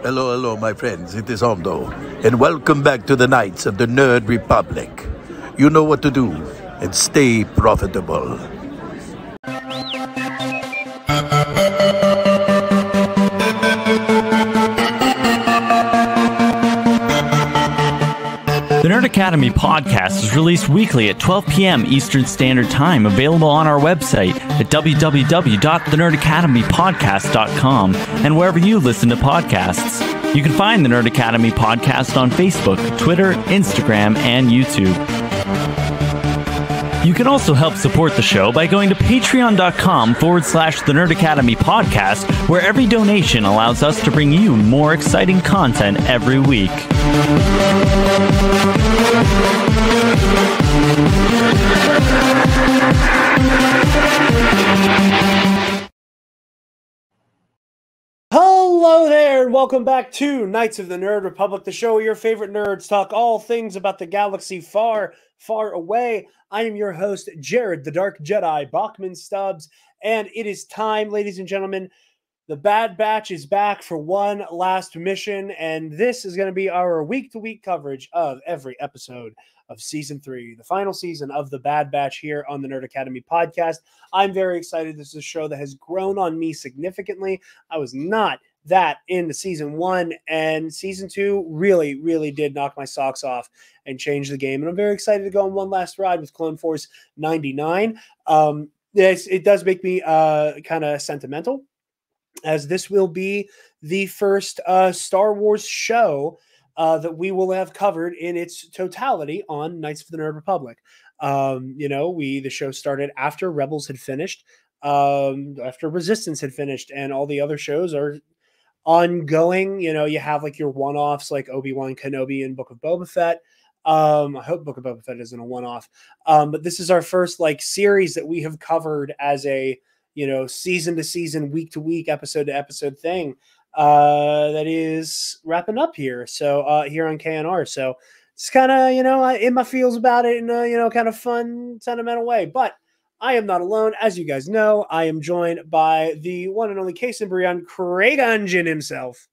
Hello, hello, my friends. It is Hondo, and welcome back to the Knights of the Nerd Republic. You know what to do, and stay profitable. The Nerd Academy podcast is released weekly at 12 p.m. Eastern Standard Time, available on our website at www.thenerdacademypodcast.com and wherever you listen to podcasts. You can find the Nerd Academy podcast on Facebook, Twitter, Instagram, and YouTube. You can also help support the show by going to patreon.com/The Nerd Academy podcast, where every donation allows us to bring you more exciting content every week. Hello there, and welcome back to Knights of the Nerd Republic, the show where your favorite nerds talk all things about the galaxy far, far away. I am your host, Jarod, the Dark Jedi, Bachman Stubbs, and it is time, ladies and gentlemen. The Bad Batch is back for one last mission, and this is going to be our week-to-week coverage of every episode of Season 3, the final season of The Bad Batch here on the Nerd Academy podcast. I'm very excited. This is a show that has grown on me significantly. I was not that into Season 1, and Season 2 really, really did knock my socks off and change the game, and I'm very excited to go on one last ride with Clone Force 99. It does make me kind of sentimental, as this will be the first Star Wars show that we will have covered in its totality on Knights of the Nerd Republic. The show started after Rebels had finished, after Resistance had finished, and all the other shows are ongoing. You have like your one-offs like Obi-Wan Kenobi and Book of Boba Fett. I hope Book of Boba Fett isn't a one-off, but this is our first like series that we have covered as a season to season, week to week, episode to episode thing that is wrapping up here. So here on KNR. So it's kind of, in my feels about it in a, kind of fun, sentimental way. But I am not alone. As you guys know, I am joined by the one and only Kason Craig Ungin himself.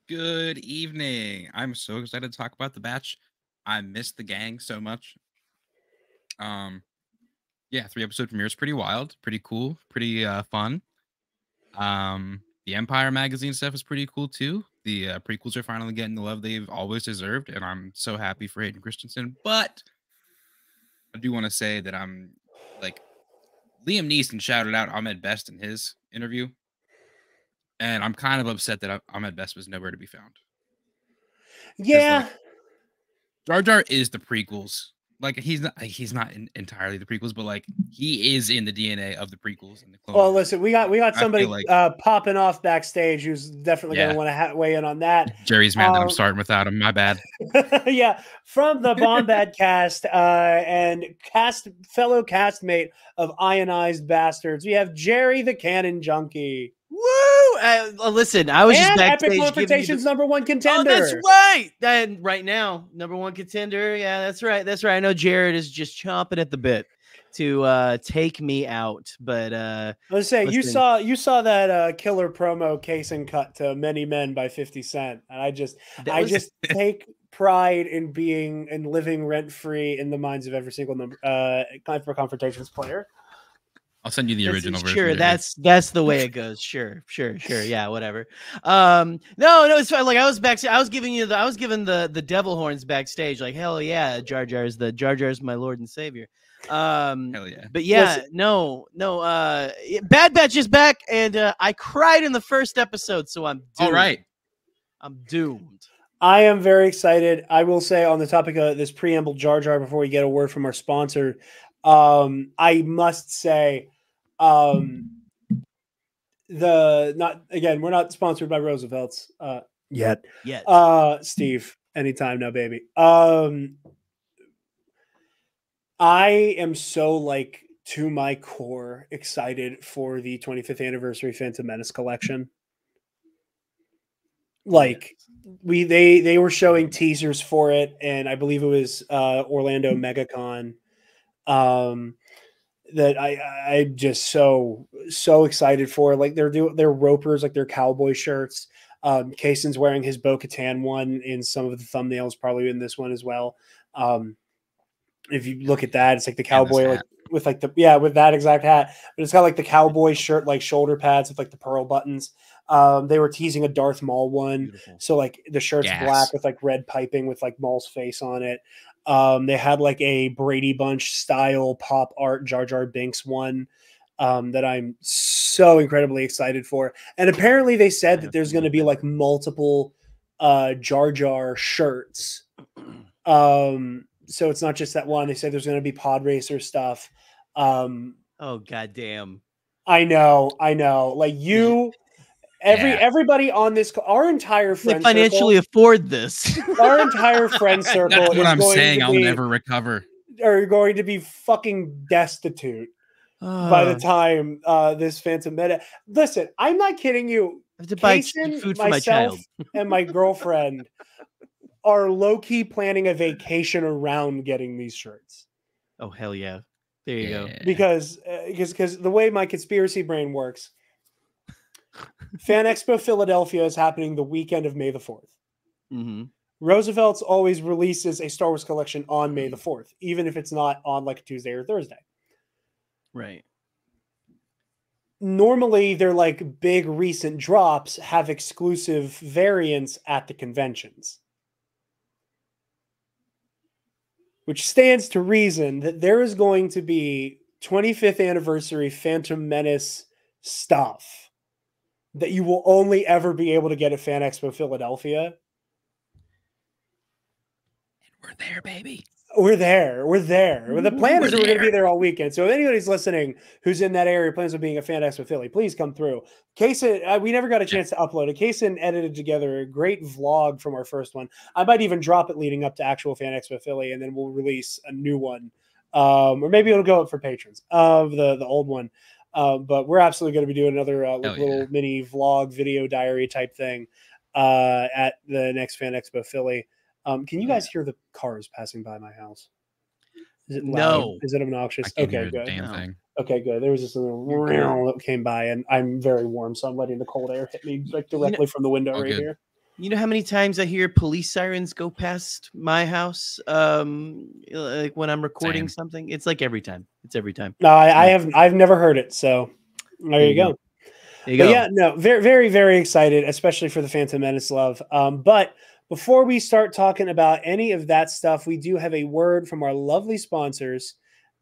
Good evening. I'm so excited to talk about the batch. I missed the gang so much. Yeah, 3-episode premiere is pretty wild, pretty cool, pretty fun. The Empire magazine stuff is pretty cool too. The prequels are finally getting the love they've always deserved, and I'm so happy for Hayden Christensen. But I do want to say that I'm like, Liam Neeson shouted out Ahmed Best in his interview, and I'm kind of upset that Ahmed Best was nowhere to be found. Yeah, Jar Jar is the prequels. Like he's not entirely the prequels, but like he is in the DNA of the prequels and the Clone Wars. Listen, we got somebody popping off backstage who's definitely going to want to weigh in on that. Jerry's mad that I'm starting without him. My bad. Yeah, from the Bombadcast and fellow castmate of Ionized Bastards, we have Gerry the Canon Junkie. Woo! Listen, I was just backstage. Epic Confrontation's number one contender. Oh, that's right. And right now, number one contender. Yeah, that's right. That's right. I know Jarod is just chomping at the bit to take me out. But let's say you saw that killer promo Kason cut to Many Men by 50 Cent. And I just take pride in being and living rent free in the minds of every single Hyper Confrontations player. I'll send you the original version. Sure, that's the way it goes. Sure. Yeah, whatever. No, it's fine. Like I was backstage. I was giving the devil horns backstage. Like hell yeah, Jar Jar's my Lord and Savior. Hell yeah. But yeah, no. Bad Batch is back, and I cried in the first episode, so I'm doomed. All right. I'm doomed. I am very excited. I will say on the topic of this preamble, Jar Jar, before we get a word from our sponsor. I must say, we're not sponsored by Roosevelt's yet. Steve, anytime now, baby. I am so to my core excited for the 25th anniversary Phantom Menace collection. They were showing teasers for it, and I believe it was Orlando MegaCon. That I'm just so excited for. Like their ropers, like their cowboy shirts. Kason's wearing his Bo-Katan one in some of the thumbnails, probably in this one as well. If you look at that, it's like the cowboy, like with like with that exact hat, but it's got like the cowboy shirt, like shoulder pads with like the pearl buttons. They were teasing a Darth Maul one. Beautiful. So like the shirt's black with like red piping with like Maul's face on it. They had like a Brady Bunch style pop art Jar Jar Binks one that I'm so incredibly excited for. And apparently they said that there's going to be like multiple Jar Jar shirts. So it's not just that one. They said there's going to be pod racer stuff. Oh goddamn! I know. Like everybody on this, our entire friend financially afford this. Our entire friend circle. That's what I'm saying. I'll be, never recover. Are going to be fucking destitute by the time this Phantom Meta. Listen, I'm not kidding you. I have to buy Kason, food for my child, and my girlfriend are low-key planning a vacation around getting these shirts. Oh hell yeah. There you go. Because the way my conspiracy brain works, Fan Expo Philadelphia is happening the weekend of May the 4th. Mm-hmm. Roosevelt's always releases a Star Wars collection on May the 4th, even if it's not on like a Tuesday or Thursday. Right. Normally, their like big recent drops have exclusive variants at the conventions. Which stands to reason that there is going to be 25th anniversary Phantom Menace stuff that you will only ever be able to get at Fan Expo Philadelphia. And we're there, baby. We're there. The plan is we're going to be there all weekend. So if anybody's listening who's in that area plans on being a Fan Expo Philly, please come through. Kason, we never got a chance to upload it. Kason edited together a great vlog from our first one. I might even drop it leading up to actual Fan Expo Philly, and then we'll release a new one. Or maybe it'll go up for patrons of the old one. But we're absolutely going to be doing another little mini vlog, video diary type thing at the next Fan Expo Philly. Can you guys hear the cars passing by my house? Is it loud? No. Is it obnoxious? Okay, good. Thing. Okay, good. There was this little that came by, and I'm very warm, so I'm letting the cold air hit me like directly from the window here. You know how many times I hear police sirens go past my house, like when I'm recording something? It's like every time. It's every time. No, I've never heard it. So there you go. There you go. Yeah, no, very, very, very excited, especially for the Phantom Menace love. But before we start talking about any of that stuff, we do have a word from our lovely sponsors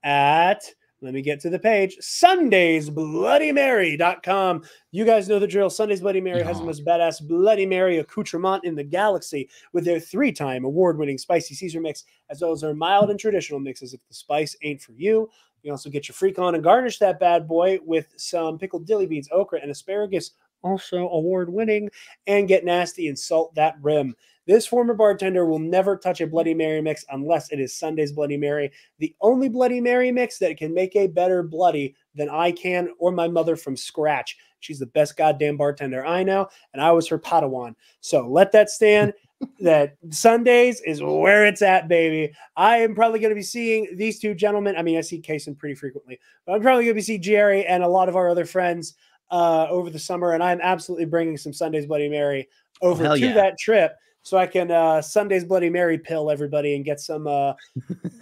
at, let me get to the page, SundaysBloodyMary.com. You guys know the drill. Sundays Bloody Mary has the most badass Bloody Mary accoutrement in the galaxy with their 3-time award-winning spicy Caesar mix, as well as their mild and traditional mixes if the spice ain't for you. You can also get your freak on and garnish that bad boy with some pickled dilly beans, okra, and asparagus, also award-winning, and get nasty and salt that rim. This former bartender will never touch a Bloody Mary mix unless it is Sunday's Bloody Mary, the only Bloody Mary mix that can make a better Bloody than I can or my mother from scratch. She's the best goddamn bartender I know, and I was her Padawan. So let that stand. That Sundays is where it's at, baby. I am probably going to be seeing these two gentlemen. I mean, I see Kason pretty frequently, but I'm probably going to be seeing Gerry and a lot of our other friends over the summer, and I'm absolutely bringing some Sunday's Bloody Mary over to that trip. So I can Sunday's Bloody Mary pill everybody and get some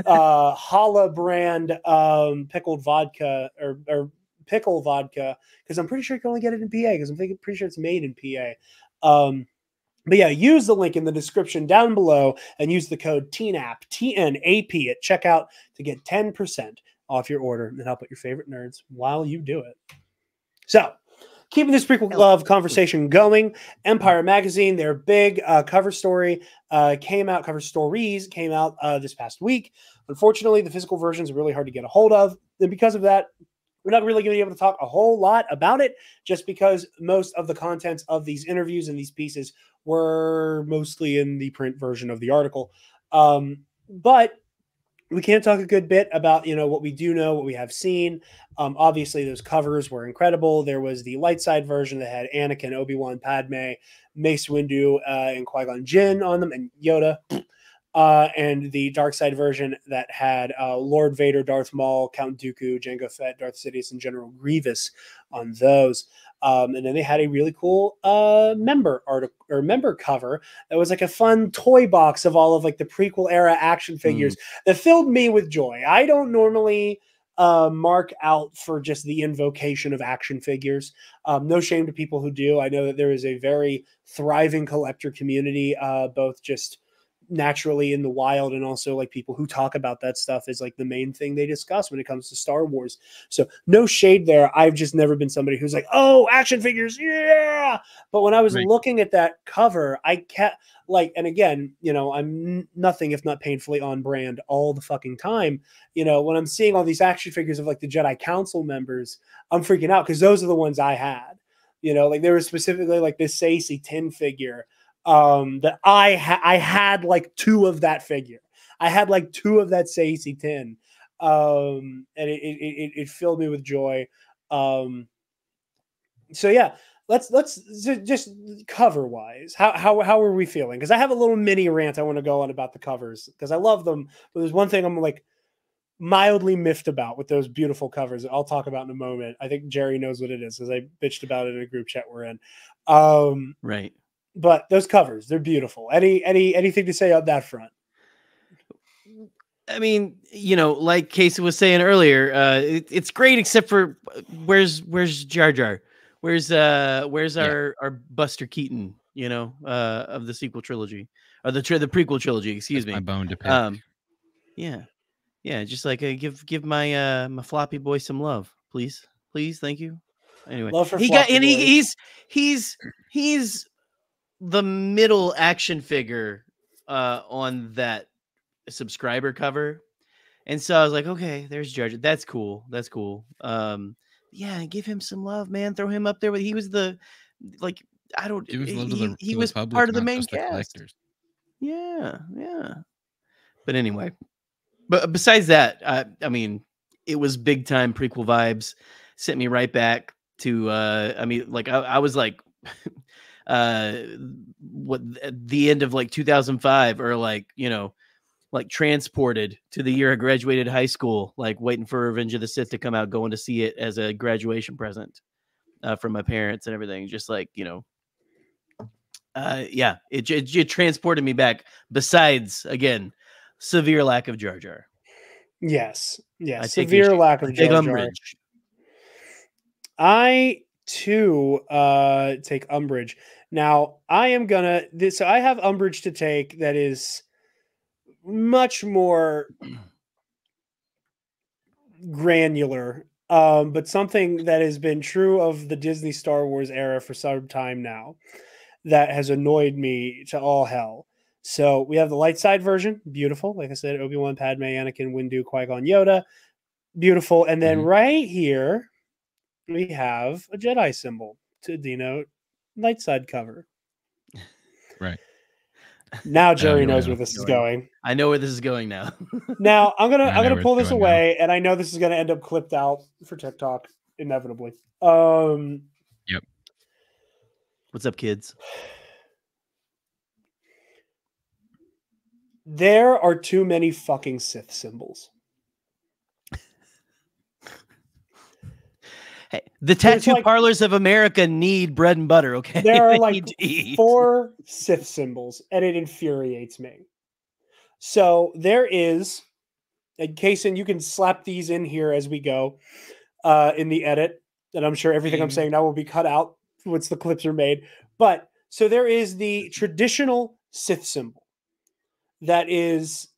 Hala brand pickled vodka or pickle vodka, because I'm pretty sure you can only get it in PA, because I'm pretty sure it's made in PA. But yeah, use the link in the description down below and use the code TNAP, TNAP at checkout to get 10% off your order and help out your favorite nerds while you do it. So, keeping this prequel love conversation going, Empire Magazine, their big cover stories came out this past week. Unfortunately, the physical versions are really hard to get a hold of. And because of that, we're not really going to be able to talk a whole lot about it, just because most of the contents of these interviews and these pieces were mostly in the print version of the article. But we can talk a good bit about, what we do know, what we have seen. Obviously, those covers were incredible. There was the light side version that had Anakin, Obi-Wan, Padme, Mace Windu, and Qui-Gon Jinn on them, and Yoda. and the dark side version that had Lord Vader, Darth Maul, Count Dooku, Jango Fett, Darth Sidious, and General Grievous on those. And then they had a really cool member cover that was like a fun toy box of all of like the prequel era action figures that filled me with joy. I don't normally mark out for just the invocation of action figures. No shame to people who do. I know that there is a very thriving collector community, both just naturally in the wild and also like people who talk about that stuff is like the main thing they discuss when it comes to Star Wars. So no shade there. I've just never been somebody who's like, oh, action figures, yeah. But when I was looking at that cover, I kept like, and again, you know, I'm nothing if not painfully on brand all the fucking time. You know, when I'm seeing all these action figures of like the Jedi Council members, I'm freaking out because those are the ones I had. You know, like there was specifically like this Sacy Tin figure that I had like 2 of that figure. I had like 2 of that Sacy Tin, and it filled me with joy. So yeah, let's just cover wise. How are we feeling? Because I have a little mini rant I want to go on about the covers because I love them, but there's one thing I'm like mildly miffed about with those beautiful covers that I'll talk about in a moment. I think Gerry knows what it is because I bitched about it in a group chat we're in. Right. But those covers, they're beautiful. Anything to say on that front? I mean, you know, like Kason was saying earlier, it's great except for where's Jar Jar? Where's our Buster Keaton, you know, of the sequel trilogy or the prequel trilogy, excuse me. My bone to pick. Yeah, just like give my my floppy boy some love, please, thank you. Anyway, love for he's the middle action figure on that subscriber cover, and so I was like, okay, there's Jar Jar. That's cool. Yeah, give him some love, man. Throw him up there with. He was the like I don't. He was he was public, part of the not main just the cast. collectors. Yeah. But anyway, but besides that, I mean, it was big time prequel vibes. Sent me right back to. I mean, like I was like. What the end of like 2005 or like, you know, like transported to the year I graduated high school, like waiting for Revenge of the Sith to come out, going to see it as a graduation present from my parents and everything. Just like, you know, yeah, it transported me back. Besides, again, severe lack of Jar Jar. Yes, severe lack of Jar Jar. Umbrage. I too take umbrage. Now I am gonna so I have umbrage to take that is much more granular, but something that has been true of the Disney Star Wars era for some time now that has annoyed me to all hell. So we have the light side version, beautiful. Like I said, Obi-Wan, Padme, Anakin, Windu, Qui-Gon, Yoda, beautiful. And then right here, we have a Jedi symbol to denote light side cover. Right. Now Gerry knows where this is going. I know where this is going now. Now I'm gonna pull this away, and I know this is gonna end up clipped out for TikTok inevitably. Yep. What's up, kids? There are too many fucking Sith symbols. Hey, the tattoo parlors of America need bread and butter, okay? There are like 4 Sith symbols, and it infuriates me. So there is, and Kason, you can slap these in here as we go in the edit, and I'm sure everything I'm saying now will be cut out once the clips are made. But so there is the traditional Sith symbol that is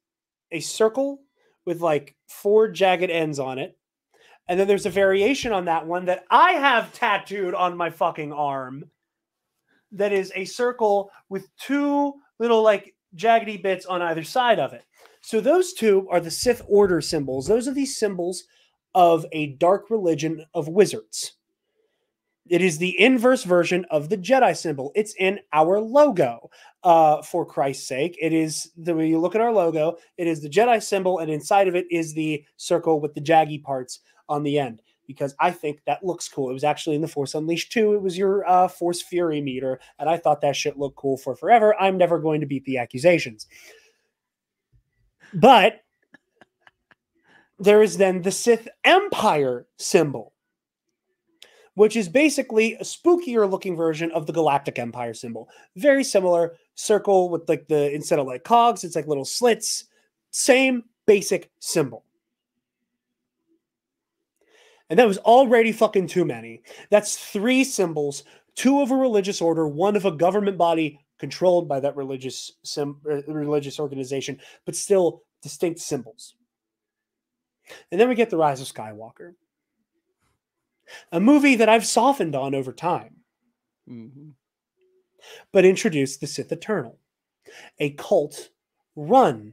a circle with like 4 jagged ends on it. And then there's a variation on that one that I have tattooed on my fucking arm that is a circle with 2 little like jaggedy bits on either side of it. So those 2 are the Sith Order symbols. Those are the symbols of a dark religion of wizards. It is the inverse version of the Jedi symbol. It's in our logo. For Christ's sake, it is when you look at our logo, it is the Jedi symbol, and inside of it is the circle with the jaggy parts on the end, because I think that looks cool. It was actually in the Force Unleashed 2. It was your Force Fury meter, and I thought that shit looked cool for forever. I'm never going to beat the accusations. But there is then the Sith Empire symbol, which is basically a spookier looking version of the Galactic Empire symbol. Very similar, circle with like instead of like cogs, it's like little slits. Same basic symbol. And that was already fucking too many. That's 3 symbols, 2 of a religious order, 1 of a government body controlled by that religious organization, but still distinct symbols. And then we get The Rise of Skywalker, a movie that I've softened on over time, but introduced the Sith Eternal, a cult run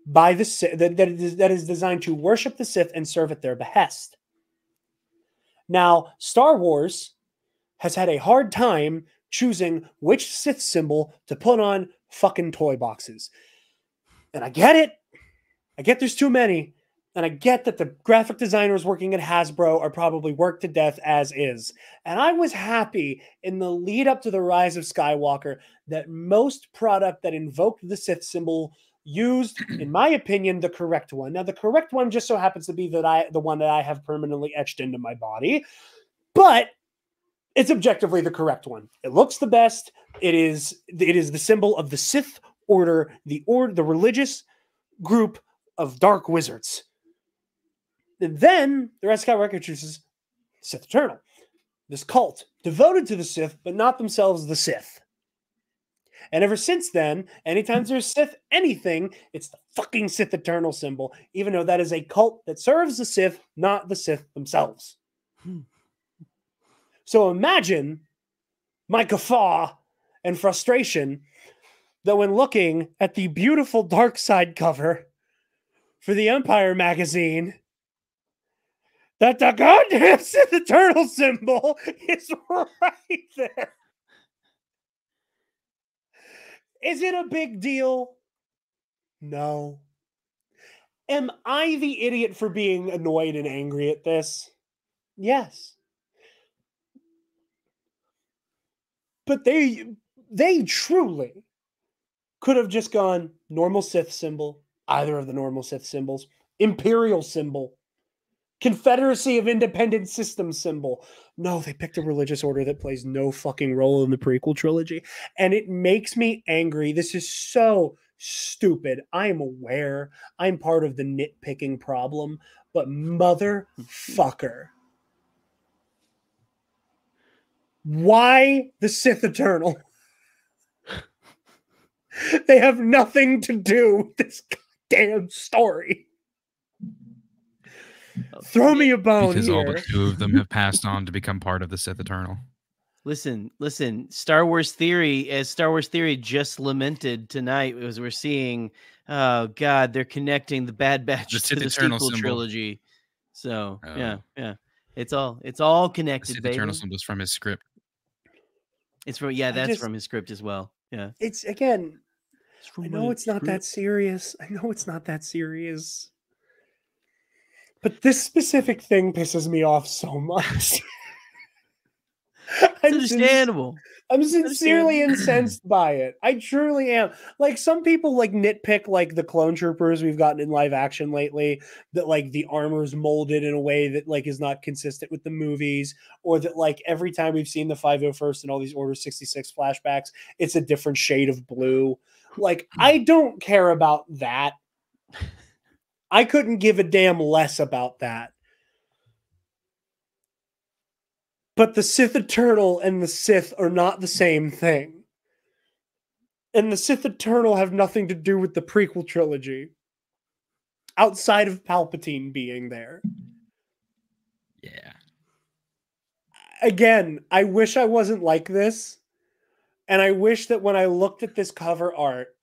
by the Sith that is designed to worship the Sith and serve at their behest. Now, Star Wars has had a hard time choosing which Sith symbol to put on fucking toy boxes. And I get it. I get there's too many. And I get that the graphic designers working at Hasbro are probably worked to death as is. And I was happy in the lead up to The Rise of Skywalker that most product that invoked the Sith symbol used, in my opinion, the correct one. Now, the correct one just so happens to be the one that I have permanently etched into my body, but it's objectively the correct one. It looks the best. It is the symbol of the Sith Order, the religious group of dark wizards. And then the Rise of Skywalker chooses Sith Eternal, this cult devoted to the Sith, but not themselves the Sith. And ever since then, anytime there's Sith anything, it's the fucking Sith Eternal symbol, even though that is a cult that serves the Sith, not the Sith themselves. So imagine my guffaw and frustration that when looking at the beautiful dark side cover for the Empire magazine, that the goddamn Sith Eternal symbol is right there. Is it a big deal? No. Am I the idiot for being annoyed and angry at this? Yes. But they truly could have just gone normal Sith symbol, either of the normal Sith symbols, Imperial symbol, Confederacy of Independent Systems symbol. No, they picked a religious order that plays no fucking role in the prequel trilogy. And it makes me angry. This is so stupid. I am aware I'm part of the nitpicking problem, but motherfucker. Why the Sith Eternal? They have nothing to do with this goddamn story. Throw me a bone because here. all but 2 of them have passed on to become part of the Sith Eternal. Listen. Star Wars Theory just lamented tonight as we're seeing, oh God, they're connecting the Bad Batch to the sequel trilogy. So yeah, it's all connected. The Sith baby. Eternal symbol is from his script. It's from from his script as well. Yeah, it's again. I know it's not that serious. But this specific thing pisses me off so much. It's understandable. I'm sincerely incensed by it. I truly am. Like, some people like nitpick like the clone troopers we've gotten in live action lately, that like the armor's molded in a way that like is not consistent with the movies, or that like every time we've seen the 501st and all these Order 66 flashbacks, it's a different shade of blue. Like, I don't care about that. I couldn't give a damn less about that. But the Sith Eternal and the Sith are not the same thing. And the Sith Eternal have nothing to do with the prequel trilogy, outside of Palpatine being there. Yeah. Again, I wish I wasn't like this. And I wish that when I looked at this cover art,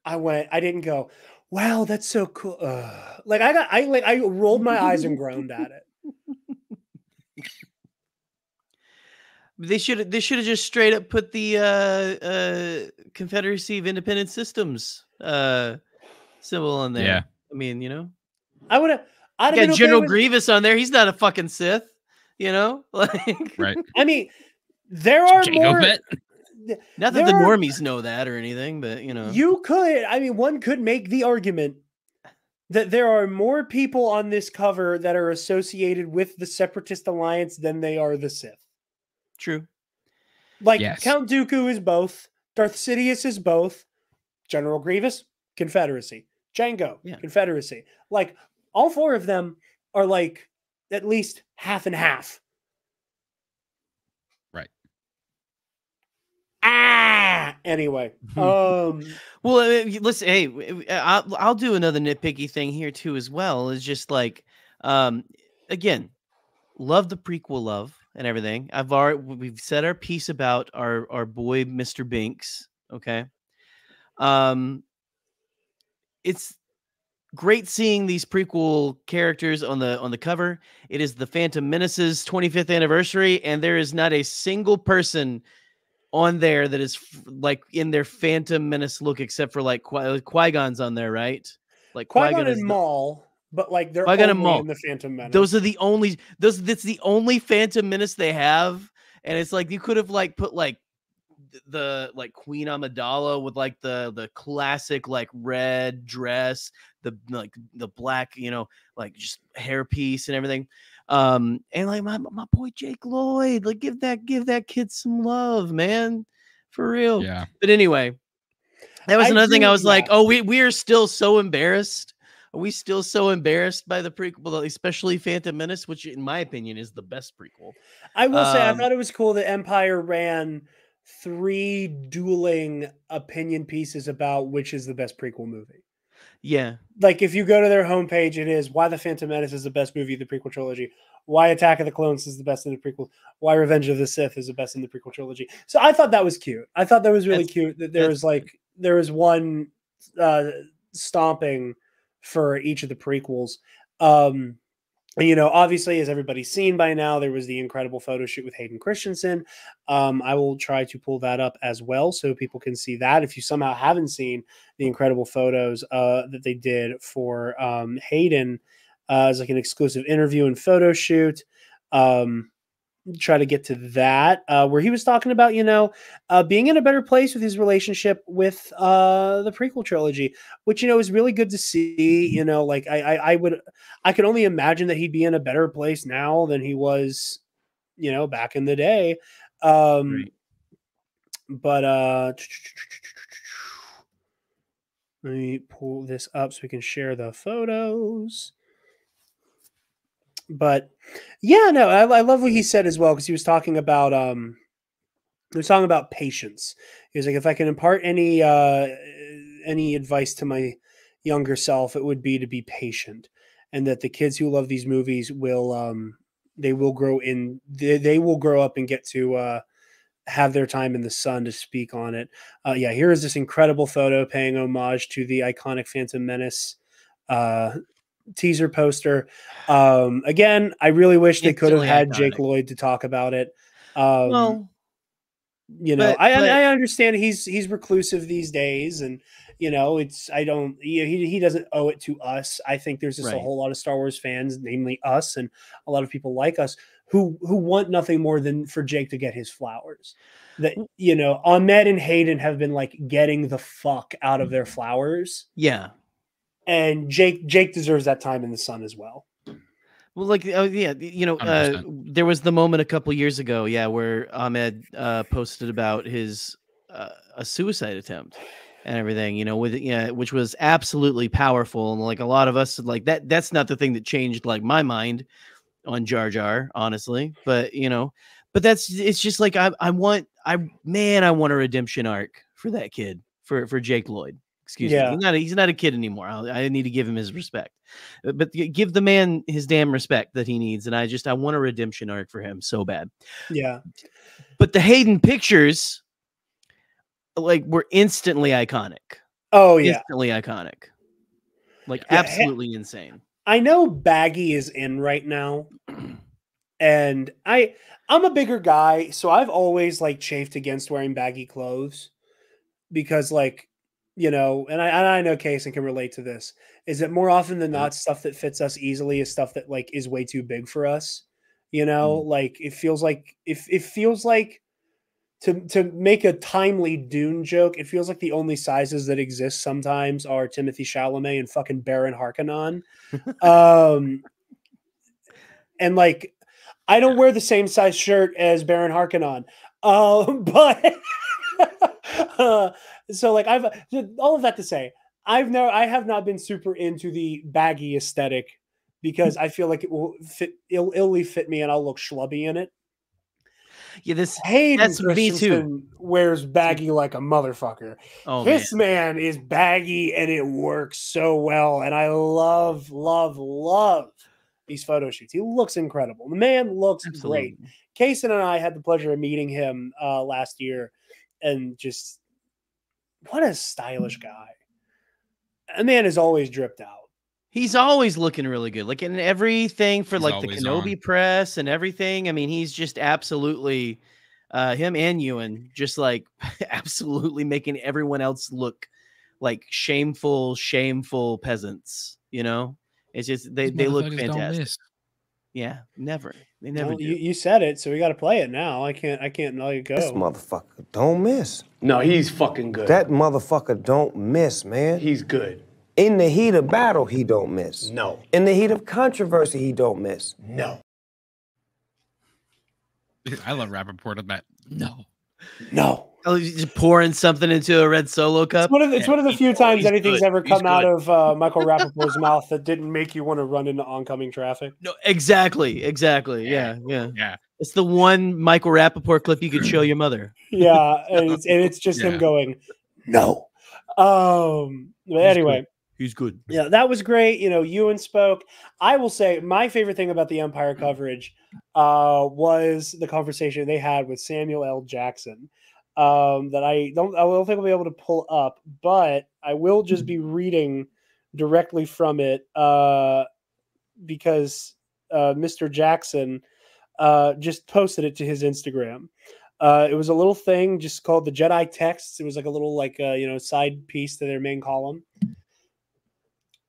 I didn't go, wow, that's so cool. I rolled my eyes and groaned at it. They should have just straight up put the Confederacy of Independent Systems symbol on there. Yeah. I mean, you know, I'd have got General Grievous on there. He's not a fucking Sith, you know. Like, right. I mean, there are Jango more. Fett. Not that the normies know that or anything, but you know, you could. I mean, one could make the argument that there are more people on this cover that are associated with the Separatist Alliance than they are the Sith. True. Like, Yes. Count Dooku is both, Darth Sidious is both, General Grievous, Confederacy, Jango, Yeah. Confederacy. Like, all four of them are like at least half and half. Right. Anyway, Well, listen, hey, I'll do another nitpicky thing here too as well. Is just like, again, love the prequel love and everything. We've said our piece about our boy Mr. Binks. Okay, it's great seeing these prequel characters on the cover. It is the Phantom Menace's 25th anniversary, and there is not a single person on there that is like in their Phantom Menace look, except for like Qui-Gon's on there, right? Like Qui-Gon and Maul, but like they're Qui-Gon and only Maul. in the Phantom Menace. Those are the only that's the only Phantom Menace they have, and it's like you could have like put like the like Queen Amidala with like the classic like red dress, the like the black, like just hairpiece and everything. And like my boy Jake Lloyd, like give that kid some love, man, for real. Yeah. But anyway, that was another thing. I was like, oh, we are still so embarrassed. Are we still so embarrassed by the prequel, especially Phantom Menace, which in my opinion is the best prequel? I will say I thought it was cool that Empire ran 3 dueling opinion pieces about which is the best prequel movie. Yeah. Like, if you go to their homepage, it is why The Phantom Menace is the best movie of the prequel trilogy, why Attack of the Clones is the best in the prequel, why Revenge of the Sith is the best in the prequel trilogy. So I thought that was cute. I thought that was really cute that there was one stomping for each of the prequels. Obviously, as everybody's seen by now, there was the incredible photo shoot with Hayden Christensen. I will try to pull that up as well so people can see that. If you somehow haven't seen the incredible photos that they did for Hayden as like an exclusive interview and photo shoot, try to get to that where he was talking about being in a better place with his relationship with the prequel trilogy, which is really good to see. Like I could only imagine that he'd be in a better place now than he was back in the day. Right. But let me pull this up so we can share the photos. But yeah, no, I love what he said as well, because he was talking about patience. He was like, if I can impart any advice to my younger self, it would be to be patient, and that the kids who love these movies will they will grow up and get to have their time in the sun to speak on it. Here is this incredible photo paying homage to the iconic Phantom Menace teaser poster. Again, I really wish they could have had Jake Lloyd to talk about it. I understand he's reclusive these days, and he doesn't owe it to us. I think there's just a whole lot of Star Wars fans, namely us, and a lot of people like us who want nothing more than for Jake to get his flowers. That Ahmed and Hayden have been like getting the fuck out of their flowers. Yeah. And Jake deserves that time in the sun as well. Well, like, there was the moment a couple years ago, where Ahmed posted about his a suicide attempt and everything, which was absolutely powerful. And like a lot of us, like that's not the thing that changed like my mind on Jar Jar, honestly. But it's just like I want a redemption arc for that kid, for Jake Lloyd. Excuse me. He's not a kid anymore. I need to give him his respect, but give the man his damn respect that he needs. And I want a redemption arc for him so bad. Yeah. But the Hayden pictures, like, were instantly iconic. Oh yeah. Instantly iconic. Like absolutely insane. I know baggy is in right now. And I'm a bigger guy, so I've always like chafed against wearing baggy clothes because like, and I know Kason can relate to this, is that more often than not, stuff that fits us easily is stuff that like is way too big for us. Like it feels like to make a timely Dune joke, it feels like the only sizes that exist sometimes are Timothy Chalamet and fucking Baron Harkonnen. And like, I don't wear the same size shirt as Baron Harkonnen, but so like I've all of that to say, I have not been super into the baggy aesthetic because I feel like it will illy fit me and I'll look schlubby in it. Yeah, Hayden that's me too. Christensen wears baggy like a motherfucker. Oh, This man is baggy and it works so well. And I love these photo shoots. He looks incredible. The man looks great. Kason and I had the pleasure of meeting him last year, and just what a stylish guy. A man is always dripped out. He's always looking really good. Like in everything for He's like the Kenobi press and everything. I mean, he's just absolutely him and Ewan just like absolutely making everyone else look like shameful peasants, you know? It's just they look fantastic. Yeah, never. They never do. You said it, so we got to play it now. I can't let it go. This motherfucker don't miss. No, he's fucking good. That motherfucker don't miss, man. He's good. In the heat of battle, he don't miss. No. In the heat of controversy, he don't miss. No. I love Rappaport on that. No. Oh, he's just pouring something into a red Solo cup. It's one of the few times anything's ever come out of Michael Rappaport's mouth that didn't make you want to run into oncoming traffic. No, exactly. Yeah. It's the one Michael Rappaport clip you could show your mother. Yeah, and it's just him going, no. But anyway. He's good. Yeah, that was great. You know, Ewan spoke. I will say my favorite thing about the Empire coverage was the conversation they had with Samuel L. Jackson. That I don't think I'll be able to pull up, but I will just be reading directly from it because Mr. Jackson just posted it to his Instagram. It was a little thing just called the Jedi Texts. It was like a little side piece to their main column.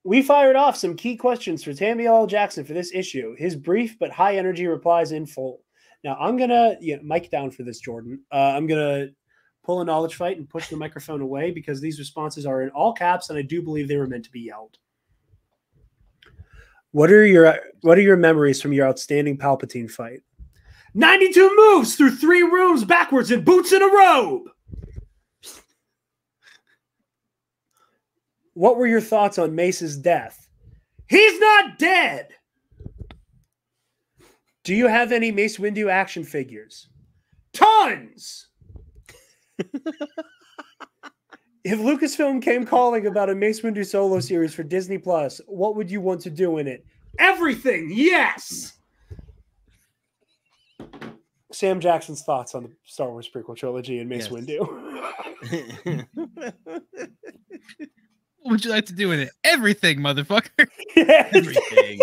We fired off some key questions for Samuel L. Jackson for this issue. His brief but high energy replies in full. Now I'm gonna mic down for this, Jordan. I'm gonna pull a knowledge fight and push the microphone away because these responses are in all caps and I do believe they were meant to be yelled. What are your memories from your outstanding Palpatine fight? 92 moves through 3 rooms backwards in boots and a robe. What were your thoughts on Mace's death? He's not dead. Do you have any Mace Windu action figures? Tons. If Lucasfilm came calling about a Mace Windu solo series for Disney Plus, what would you want to do in it? Everything, yes. Sam Jackson's thoughts on the Star Wars prequel trilogy and Mace Windu. What would you like to do with it? Everything, motherfucker. Everything.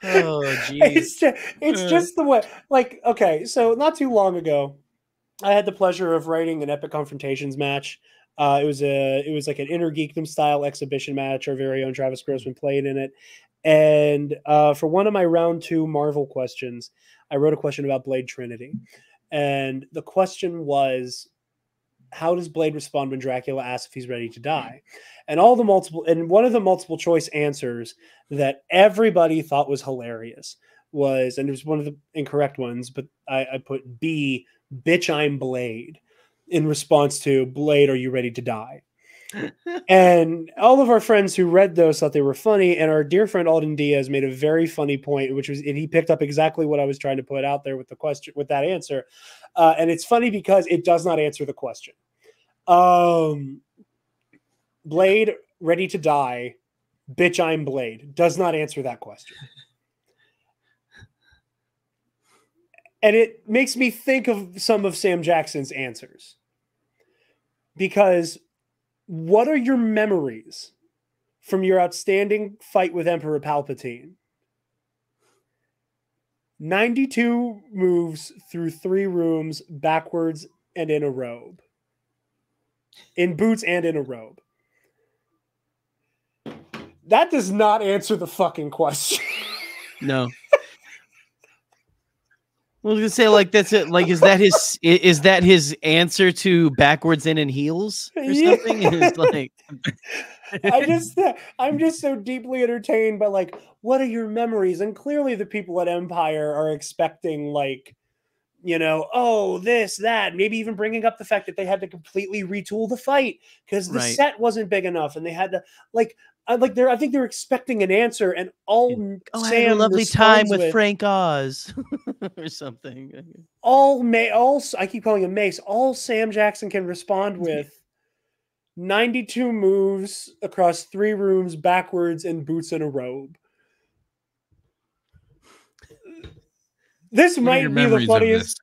Oh, geez. It's just the way. Like, okay, so not too long ago, I had the pleasure of writing an Epic Confrontations match. It was like an Inner Geekdom style exhibition match. Our very own Travis Grossman played in it. And for one of my round 2 Marvel questions, I wrote a question about Blade Trinity. And the question was, how does Blade respond when Dracula asks if he's ready to die? And one of the multiple choice answers that everybody thought was hilarious was, and it was one of the incorrect ones, but I put B, bitch, I'm Blade, in response to Blade, are you ready to die? And all of our friends who read those thought they were funny, and our dear friend Alden Diaz made a very funny point, and he picked up exactly what I was trying to put out there with the question, with that answer. And it's funny because it does not answer the question. Blade, ready to die, bitch, I'm Blade, does not answer that question. And it makes me think of some of Sam Jackson's answers. Because what are your memories from your outstanding fight with Emperor Palpatine? 92 moves through 3 rooms backwards and in a robe. In boots and in a robe. That does not answer the fucking question. No. was gonna say like that's it. Like, is that his answer to backwards in and heels or something? It's like I'm just so deeply entertained by like, what are your memories? And clearly the people at Empire are expecting like, oh, this, that, maybe even bringing up the fact that they had to completely retool the fight because the Right. set wasn't big enough and they had to I think they're expecting an answer and all oh, I had a Sam lovely time responds with Frank Oz or something. I keep calling him Mace. All Sam Jackson can respond with 92 moves across 3 rooms backwards and boots in a robe. This What are your might be the memories of funniest.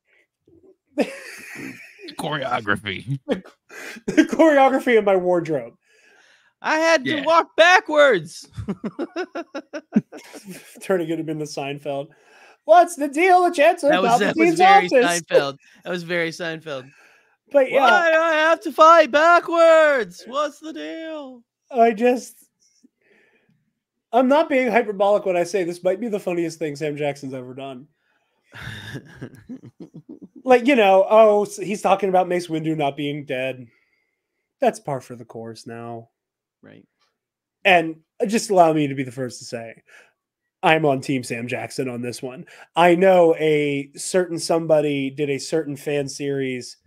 choreography? The choreography of my wardrobe. I had to walk backwards. Turning it in the Seinfeld. What's the deal with Chancellor That was Palpatine's very office? Seinfeld. That was very Seinfeld. But yeah, why do I have to fight backwards? What's the deal? I'm not being hyperbolic when I say this might be the funniest thing Sam Jackson's ever done. Like, he's talking about Mace Windu not being dead. That's par for the course now. Right. And just allow me to be the first to say, I'm on Team Sam Jackson on this one. I know a certain somebody did a certain fan series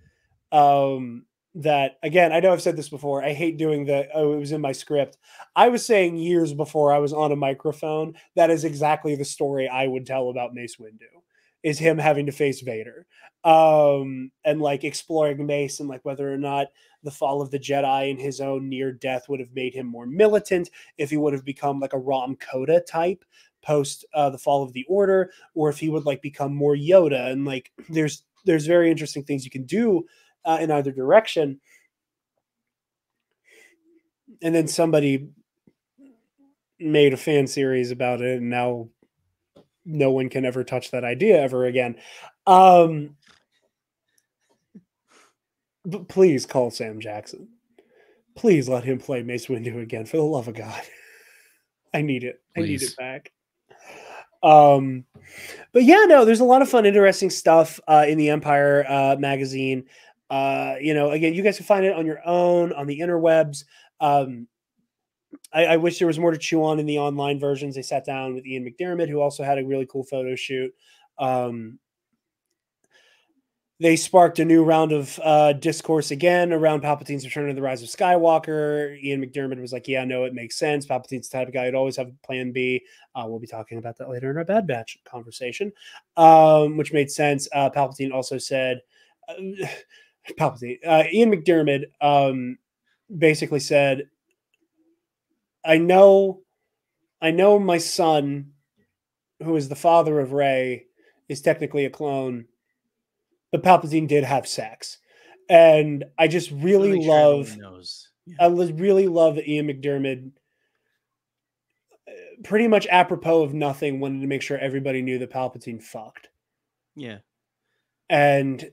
that, again, I know I've said this before. I hate doing it was in my script. I was saying years before I was on a microphone, that is exactly the story I would tell about Mace Windu, is him having to face Vader. And like exploring Mace and like whether or not the fall of the Jedi and his own near death would have made him more militant, if he would have become like a Rom Coda type post the fall of the Order, or if he would like become more Yoda. And like there's very interesting things you can do in either direction. And then somebody made a fan series about it, and now no one can ever touch that idea ever again. But please call Sam Jackson. Please let him play Mace Windu again, for the love of God. I need it. Please. I need it back. But yeah, no, there's a lot of fun, interesting stuff in the Empire magazine. Again, you guys can find it on your own on the interwebs. I wish there was more to chew on in the online versions. They sat down with Ian McDiarmid, who also had a really cool photo shoot. They sparked a new round of discourse again around Palpatine's return to the Rise of Skywalker. Ian McDiarmid was like, yeah, no, it makes sense. Palpatine's the type of guy who'd always have a plan B. We'll be talking about that later in our Bad Batch conversation, which made sense. Palpatine also said, Ian McDiarmid basically said, I know my son, who is the father of Rey, is technically a clone, but Palpatine did have sex. And I just really love, I really love that Ian McDiarmid, pretty much apropos of nothing, wanted to make sure everybody knew that Palpatine fucked. Yeah. And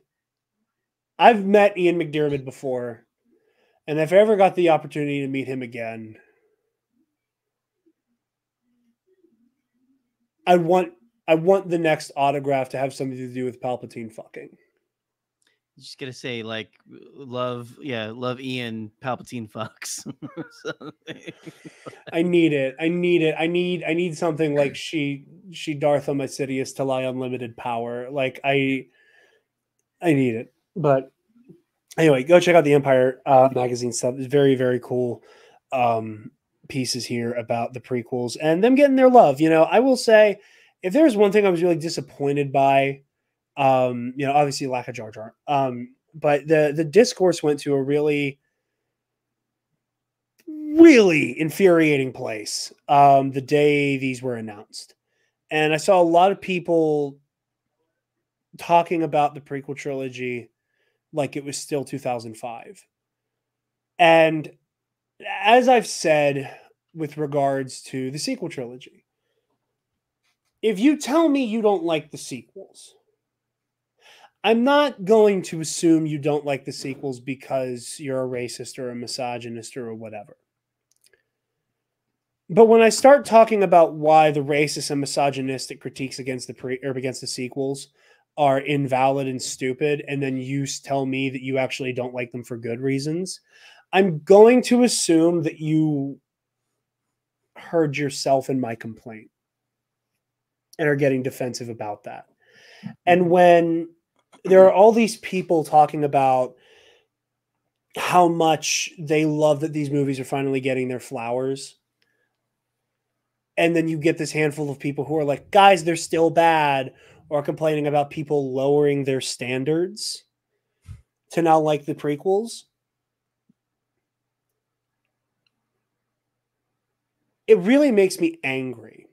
I've met Ian McDiarmid before, and if I ever got the opportunity to meet him again, I want the next autograph to have something to do with Palpatine fucking. Just gonna say, like, love Ian Palpatine fucks. I need it. I need something like she Dartham Sidious to lie unlimited power. Like I need it. But anyway, go check out the Empire magazine stuff. It's very, very cool pieces here about the prequels and them getting their love. I will say, if there's one thing I was really disappointed by, obviously lack of Jar Jar. But the discourse went to a really, really infuriating place the day these were announced. And I saw a lot of people talking about the prequel trilogy like it was still 2005. And as I've said with regards to the sequel trilogy, if you tell me you don't like the sequels, I'm not going to assume you don't like the sequels because you're a racist or a misogynist or whatever. But when I start talking about why the racist and misogynistic critiques against the sequels are invalid and stupid, and then you tell me that you actually don't like them for good reasons, I'm going to assume that you heard yourself in my complaint and are getting defensive about that. And when there are all these people talking about how much they love that these movies are finally getting their flowers, and then you get this handful of people who are like, guys, they're still bad, or complaining about people lowering their standards to now like the prequels, it really makes me angry,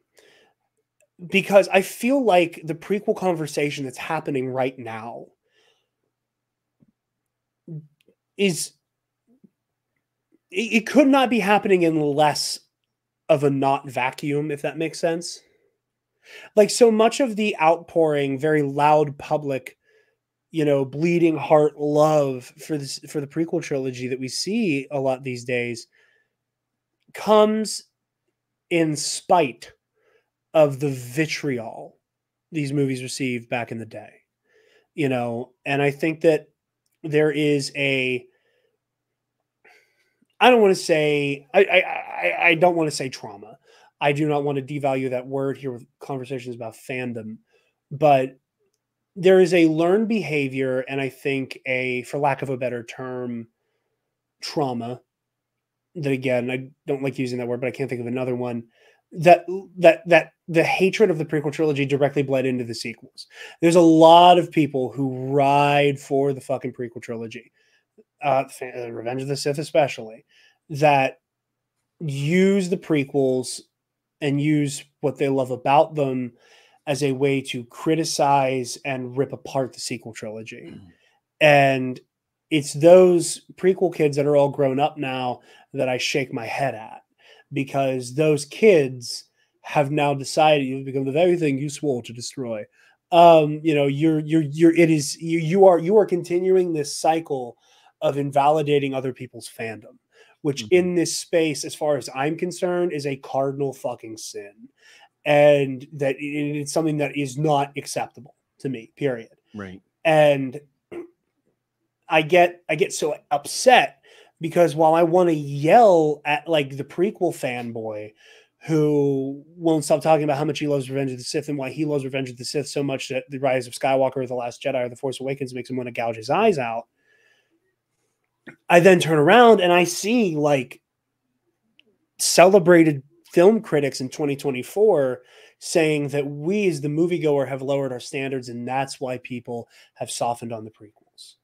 because I feel like the prequel conversation that's happening right now it could not be happening in less of a not vacuum, if that makes sense. Like, so much of the outpouring, very loud public, bleeding heart love for the prequel trilogy that we see a lot these days comes in spite of the vitriol these movies received back in the day. And I think that there is I don't want to say I don't want to say trauma. I do not want to devalue that word here with conversations about fandom, but there is a learned behavior, and I think for lack of a better term, trauma. That, again, I don't like using that word, but I can't think of another one. That the hatred of the prequel trilogy directly bled into the sequels. There's a lot of people who ride for the fucking prequel trilogy, Revenge of the Sith especially, that use the prequels and use what they love about them as a way to criticize and rip apart the sequel trilogy. And it's those prequel kids that are all grown up now that I shake my head at, because those kids have now decided you've become the very thing you swore to destroy. You are continuing this cycle of invalidating other people's fandom, which in this space, as far as I'm concerned, is a cardinal fucking sin. And that it's something that is not acceptable to me, period. Right. And I get so upset, because while I want to yell at like the prequel fanboy who won't stop talking about how much he loves Revenge of the Sith and why he loves Revenge of the Sith so much that The Rise of Skywalker or The Last Jedi or The Force Awakens makes him want to gouge his eyes out, I then turn around and I see like celebrated film critics in 2024 saying that we as the moviegoer have lowered our standards, and that's why people have softened on the prequels.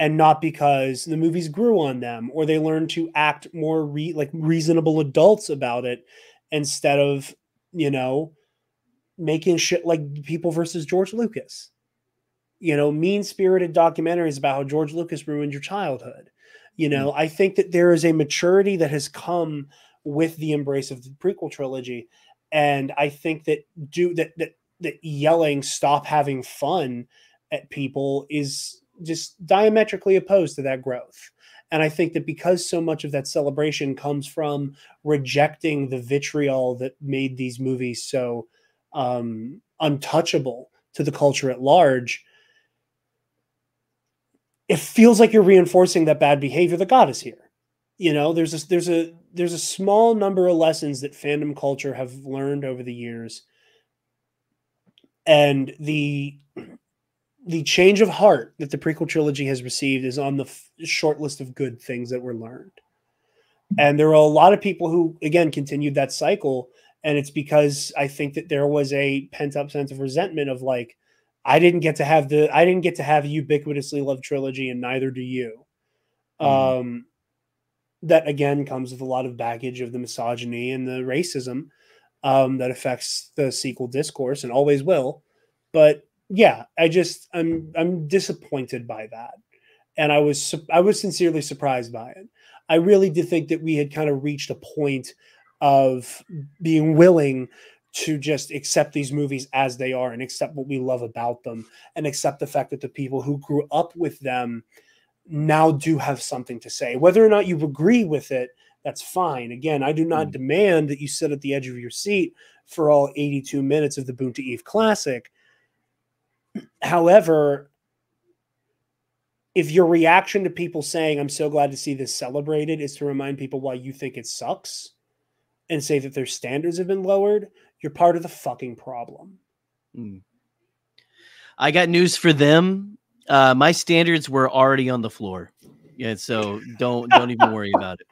And not because the movies grew on them or they learned to act more reasonable adults about it, instead of, making shit like People versus George Lucas. Mean-spirited documentaries about how George Lucas ruined your childhood. I think that there is a maturity that has come with the embrace of the prequel trilogy. And I think that that yelling "stop having fun" at people is just diametrically opposed to that growth. And I think that because so much of that celebration comes from rejecting the vitriol that made these movies so untouchable to the culture at large, it feels like you're reinforcing that bad behavior that got us here. There's a small number of lessons that fandom culture have learned over the years, and the change of heart that the prequel trilogy has received is on the short list of good things that were learned. And there are a lot of people who, again, continued that cycle. And it's because I think that there was a pent up sense of resentment of like, I didn't get to have a ubiquitously loved trilogy, and neither do you. That again comes with a lot of baggage of the misogyny and the racism that affects the sequel discourse and always will. But yeah, I'm disappointed by that. And I was sincerely surprised by it. I really did think that we had kind of reached a point of being willing to just accept these movies as they are and accept what we love about them and accept the fact that the people who grew up with them now do have something to say. Whether or not you agree with it, that's fine. Again, I do not demand that you sit at the edge of your seat for all 82 minutes of the Boonta Eve Classic. However, if your reaction to people saying, I'm so glad to see this celebrated, is to remind people why you think it sucks and say that their standards have been lowered, you're part of the fucking problem. I got news for them. My standards were already on the floor. Yeah, so don't even worry about it.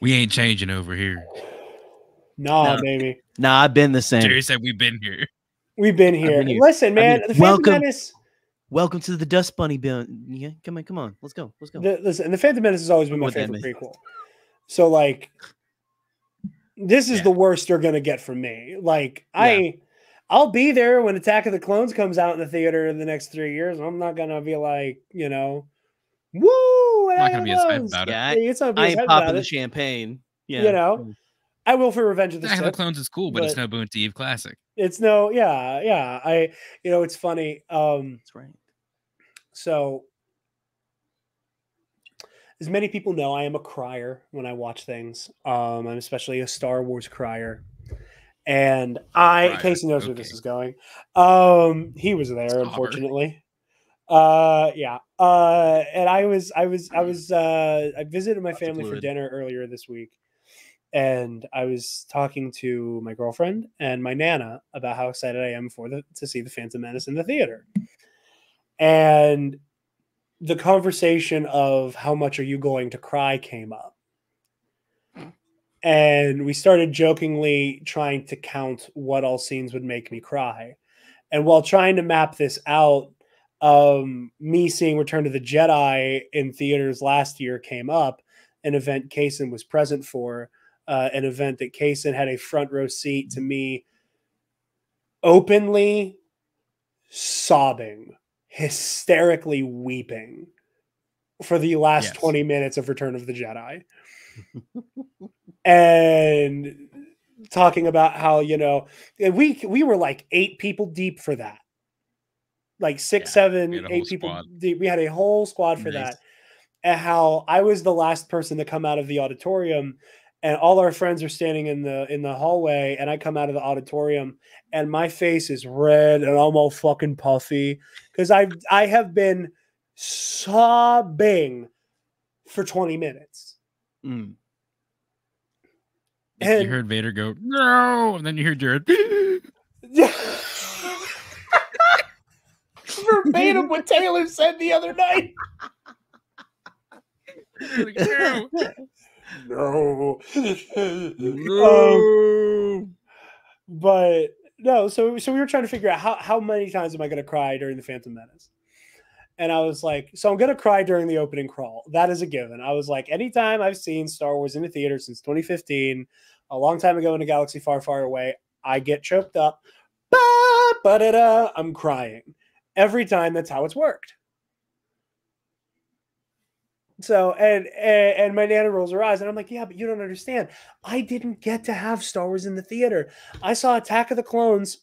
We ain't changing over here. Nah, baby. Nah, I've been the same. Jerry said we've been here. We've been here. Listen, man, the Phantom Menace. Welcome to the Dust Bunny bin. Yeah, come on. Let's go. Listen, the Phantom Menace has always been my favorite prequel. So, like, this is the worst you're gonna get from me. Like, I'll be there when Attack of the Clones comes out in the theater in the next 3 years. I'm not gonna be like, you know, woo! I'm not gonna be as hyped about it. Yeah, I ain't popping the champagne. Yeah, you know, I will for Revenge of the Sith. Attack of the Clones is cool, but it's no Boone Eve classic. It's no, it's funny. That's right. So, as many people know, I am a crier when I watch things. I'm especially a Star Wars crier. And Kason knows where this is going. He was there, unfortunately. And I visited my family for dinner earlier this week. And I was talking to my girlfriend and my Nana about how excited I am to see the Phantom Menace in the theater. And the conversation of how much are you going to cry came up. And we started jokingly trying to count what all scenes would make me cry. And while trying to map this out, me seeing Return to the Jedi in theaters last year came up, an event Kason was present for, an event that Kason had a front row seat to me openly sobbing, hysterically weeping for the last 20 minutes of Return of the Jedi. And talking about how, you know, we were like 8 people deep for that. Like 6, 7, 8 people deep. We had a whole squad for that. And how I was the last person to come out of the auditorium, and all our friends are standing in the hallway, and I come out of the auditorium and my face is red and I'm all fucking puffy because I have been sobbing for 20 minutes. Mm. And you heard Vader go, no, and then you heard Jarod. Verbatim what Taylor said the other night. No. But no, so we were trying to figure out how many times am I going to cry during the Phantom Menace? And I was like, so I'm going to cry during the opening crawl. That is a given. I was like, anytime I've seen Star Wars in the theater since 2015, a long time ago in a galaxy far, far away, I get choked up. I'm crying. Every time, that's how it's worked. So, and my Nana rolls her eyes, and I'm like, yeah, but you don't understand. I didn't get to have Star Wars in the theater. I saw Attack of the Clones,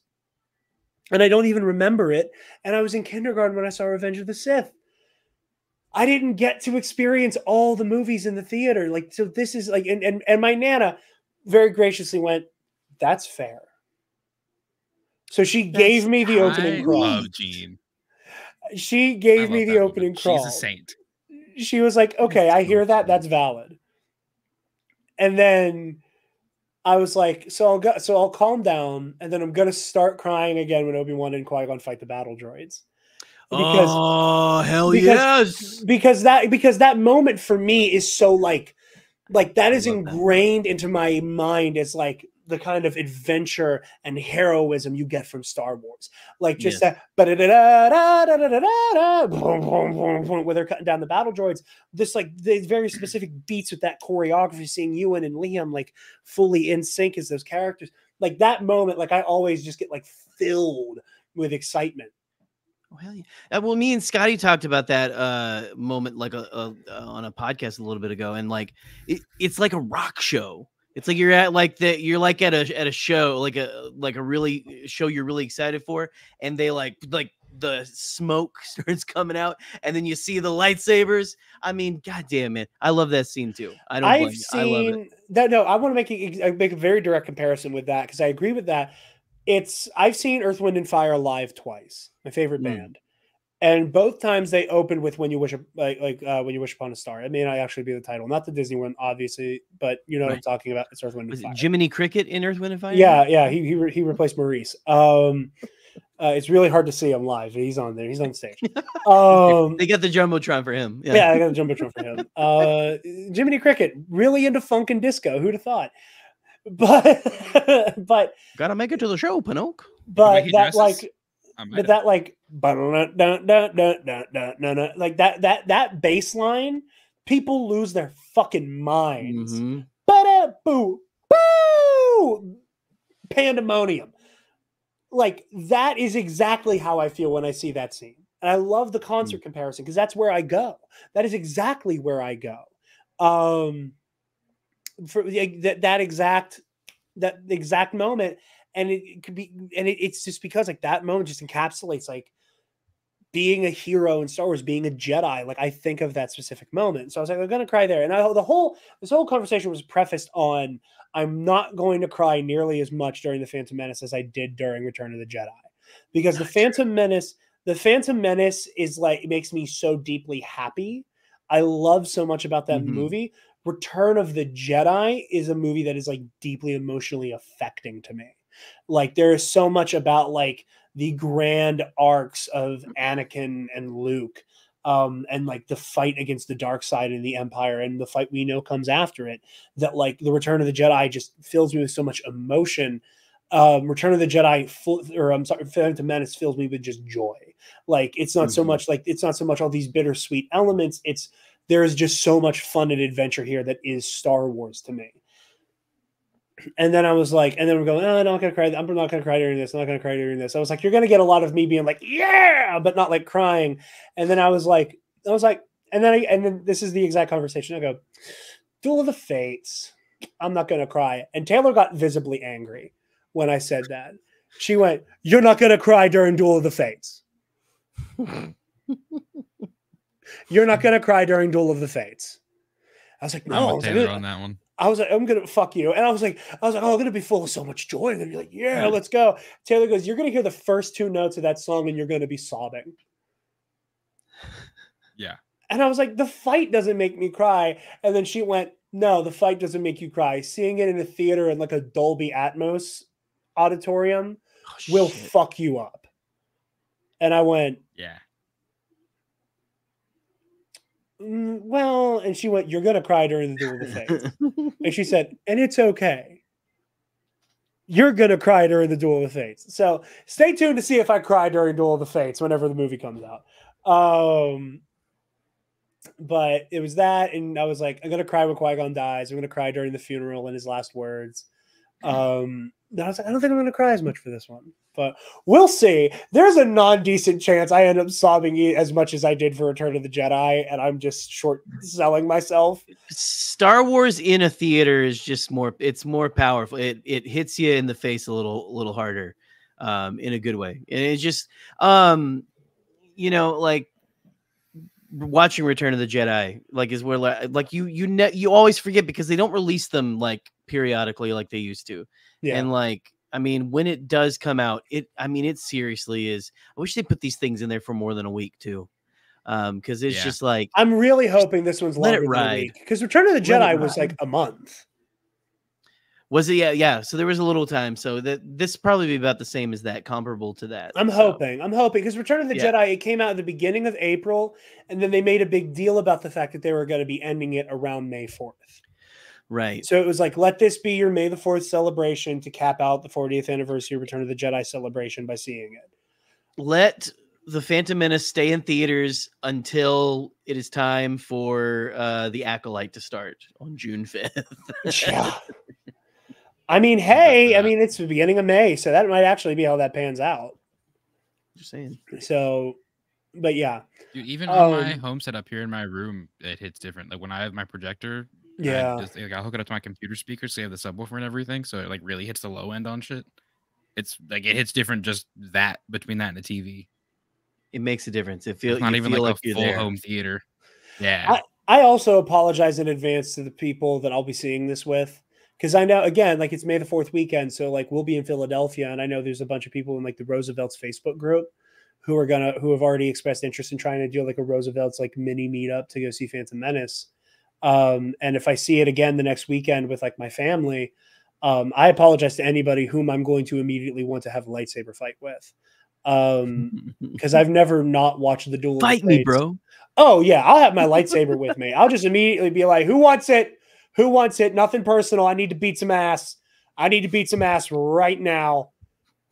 and I don't even remember it. And I was in kindergarten when I saw Revenge of the Sith. I didn't get to experience all the movies in the theater. Like, so this is like, and my Nana very graciously went, that's fair. So she gave me the opening crawl. I love Jean. She gave me the opening crawl. She's a saint. She was like, okay, I hear that. That's valid. And then I was like, so I'll calm down, and then I'm going to start crying again when Obi-Wan and Qui-Gon fight the battle droids. Yes. Because that moment for me is so like that is ingrained into my mind as like the kind of adventure and heroism you get from Star Wars. Like just that where they're cutting down the battle droids. This like the very specific beats with that choreography, seeing Ewan and Liam like fully in sync as those characters. Like that moment, like I always just get like filled with excitement. Oh, hell yeah. Well, me and Scotty talked about that moment like on a podcast a little bit ago, and like it's like a rock show. It's like you're at a show, like a really show you're really excited for, and they like the smoke starts coming out, and then you see the lightsabers. I mean, goddamn it, I love that scene too. I love it. That. No, I want to make a very direct comparison with that because I agree with that. I've seen Earth, Wind, and Fire live twice. My favorite band. And both times they opened with "When You Wish," "When You Wish Upon a Star." It may not actually be the title, not the Disney one, obviously, but you know what I'm talking about. It's Earth, Wind, and Fire. Jiminy Cricket in Earth, Wind, and Fire? Yeah. He replaced Maurice. It's really hard to see him live. He's on there. He's on stage. They got the jumbotron for him. Yeah, I got the jumbotron for him. Jiminy Cricket, really into funk and disco. Who'd have thought? But gotta make it to the show, Pinocchio. But that that bass line, people lose their fucking minds. Boo, boo, pandemonium. Like that is exactly how I feel when I see that scene. And I love the concert comparison because that's where I go. That is exactly where I go. For that exact moment, and it could be, and it's just because like that moment just encapsulates like being a hero in Star Wars, being a Jedi. Like I think of that specific moment, so I was like, I'm gonna cry there. And this whole conversation was prefaced on I'm not going to cry nearly as much during the Phantom Menace as I did during Return of the Jedi, because the Phantom Menace is like, it makes me so deeply happy. I love so much about that movie. Return of the Jedi is a movie that is like deeply emotionally affecting to me. Like there is so much about like the grand arcs of Anakin and Luke, and like the fight against the dark side and the Empire and the fight we know comes after it, that like the Return of the Jedi just fills me with so much emotion. Return of the Jedi, Phantom Menace fills me with just joy. Like it's not so much all these bittersweet elements. There is just so much fun and adventure here that is Star Wars to me. And then I was like, and then we're going, oh, I'm not going to cry. I'm not going to cry during this. I'm not going to cry during this. I was like, you're going to get a lot of me being like, yeah, but not like crying. And then I was like, and then this is the exact conversation. I go, Duel of the Fates. I'm not going to cry. And Taylor got visibly angry when I said that. She went, you're not going to cry during Duel of the Fates. You're not going to cry during Duel of the Fates. I was like, no. I'm with Taylor on that one. I was like, I'm going to fuck you. And I was like, oh, I'm going to be full of so much joy. And then you're like, yeah, let's go. Taylor goes, you're going to hear the first two notes of that song and you're going to be sobbing. Yeah. And I was like, the fight doesn't make me cry. And then she went, no, the fight doesn't make you cry. Seeing it in a theater in like a Dolby Atmos auditorium will fuck you up. And I went, yeah. Well, and she went, you're going to cry during the Duel of the Fates. And she said, and it's okay. You're going to cry during the Duel of the Fates. So stay tuned to see if I cry during Duel of the Fates whenever the movie comes out. But it was that, and I was like, I'm going to cry when Qui-Gon dies. I'm going to cry during the funeral and his last words. I was like, I don't think I'm going to cry as much for this one, but we'll see. There's a non-decent chance I end up sobbing as much as I did for Return of the Jedi, and I'm just short selling myself. Star Wars in a theater is just it's more powerful. It hits you in the face a little harder, in a good way. And it's just, like watching Return of the Jedi, like is where like you always forget because they don't release them like periodically like they used to. Yeah. And like, I mean, when it does come out, it seriously is. I wish they put these things in there for more than a week too. Because it's just like, I'm really hoping this one's longer than a week. Because Return of the Jedi was like a month. Was it? Yeah. So there was a little time. So this probably be about the same as that, comparable to that. I'm hoping because Return of the Jedi, it came out at the beginning of April, and then they made a big deal about the fact that they were going to be ending it around May 4th. Right. So it was like, let this be your May the 4th celebration to cap out the 40th anniversary Return of the Jedi celebration by seeing it. Let the Phantom Menace stay in theaters until it is time for the Acolyte to start on June 5th. Yeah. I mean, hey, it's the beginning of May, so that might actually be how that pans out. Just saying. So, but yeah. Dude, even on my home setup here in my room, it hits different. Like when I have my projector, yeah, I'll hook it up to my computer speakers, so you have the subwoofer and everything, so it like really hits the low end on shit. It's like it hits different just that between that and the TV. It makes a difference. It feels not even like a full there. home theater. Yeah. I also apologize in advance to the people that I'll be seeing this with, Because I know, again, like it's May the 4th weekend, so like we'll be in Philadelphia, and I know there's a bunch of people in like the Roosevelt's Facebook group who have already expressed interest in trying to do like a Roosevelt's like mini meetup to go see Phantom Menace. And if I see it again the next weekend with like my family, I apologize to anybody whom I'm going to immediately want to have a lightsaber fight with. Because I've never not watched the Duel of the Fight me, Fates. bro. Oh yeah, I'll have my lightsaber with me. I'll just immediately be like, "Who wants it? Who wants it? Nothing personal. I need to beat some ass. I need to beat some ass right now,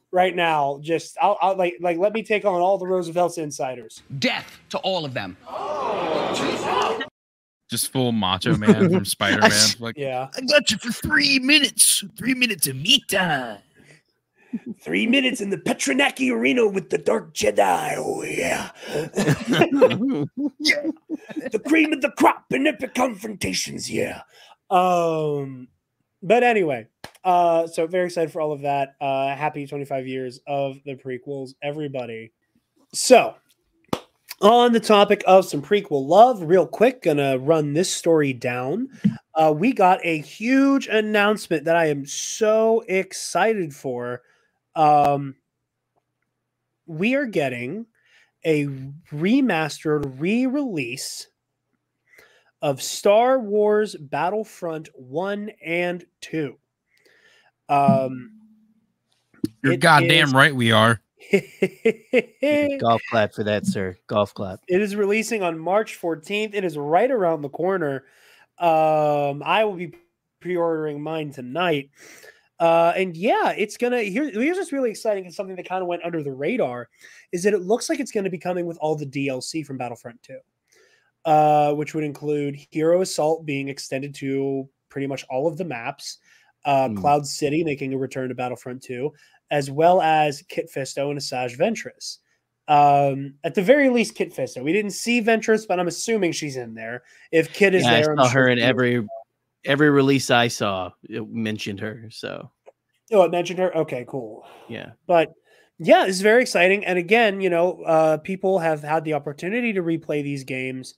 right now. Just I'll like let me take on all the Roosevelt's insiders. Death to all of them. Just full Macho Man from Spider-Man. Like, Yeah, I got you for 3 minutes. 3 minutes of meat time. 3 minutes in the Petronaki Arena with the Dark Jedi. Oh yeah, yeah. The cream of the crop and epic confrontations. Yeah. But anyway, so very excited for all of that. Happy 25 years of the prequels, everybody. So, on the topic of some prequel love, real quick, gonna run this story down. We got a huge announcement that I am so excited for. We are getting a remastered re-release of Star Wars Battlefront 1 and 2. you're goddamn right we are. Golf clap for that, sir. Golf clap. It is releasing on March 14th. It is right around the corner. I will be pre-ordering mine tonight. And yeah, it's gonna here's what's really exciting and something that kind of went under the radar is that it looks like it's going to be coming with all the DLC from Battlefront 2. Which would include Hero Assault being extended to pretty much all of the maps, Cloud City making a return to Battlefront 2, as well as Kit Fisto and Asajj Ventress. At the very least, Kit Fisto. We didn't see Ventress, but I'm assuming she's in there. If Kit is there, I saw her in every release I saw. It mentioned her. So, it mentioned her. Okay, cool. Yeah, but yeah, it's very exciting. And again, people have had the opportunity to replay these games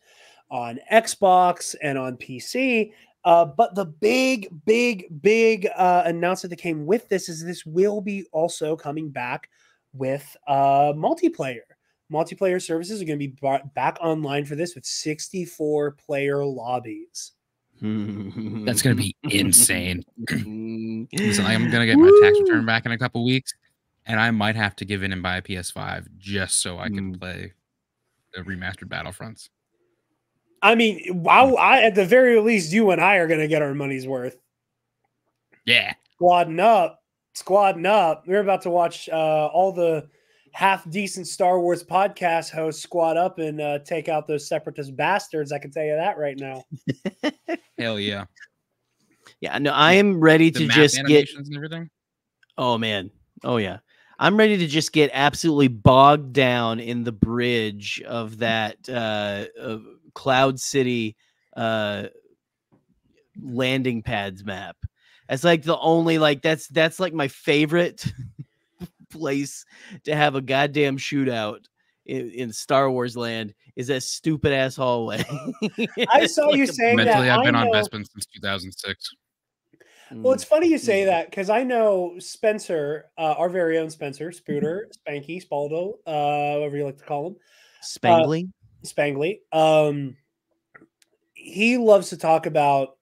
on Xbox and on PC. But the big announcement that came with this is this will be also coming back with multiplayer. Multiplayer services are going to be brought back online for this with 64 player lobbies. That's going to be insane. Listen, I'm going to get my tax return back in a couple weeks, and I might have to give in and buy a PS5 just so I can play the remastered Battlefronts. I mean, wow! At the very least, you and I are going to get our money's worth. Yeah. Squadding up. We're about to watch all the half-decent Star Wars podcast hosts squad up and take out those separatist bastards. I can tell you that right now. Hell yeah. Yeah, no, I am ready to just get and everything. Oh man. Oh yeah. I'm ready to just get absolutely bogged down in the bridge of that Cloud City landing pads map. That's like the only that's like my favorite place to have a goddamn shootout in Star Wars land is that stupid ass hallway. I saw you saying that. Mentally, I've been on Bespin since 2006. Well, it's funny you say that because I know Spencer, our very own Spencer, Spooter, Spanky, Spaldo, whatever you like to call him. Spangly. He loves to talk about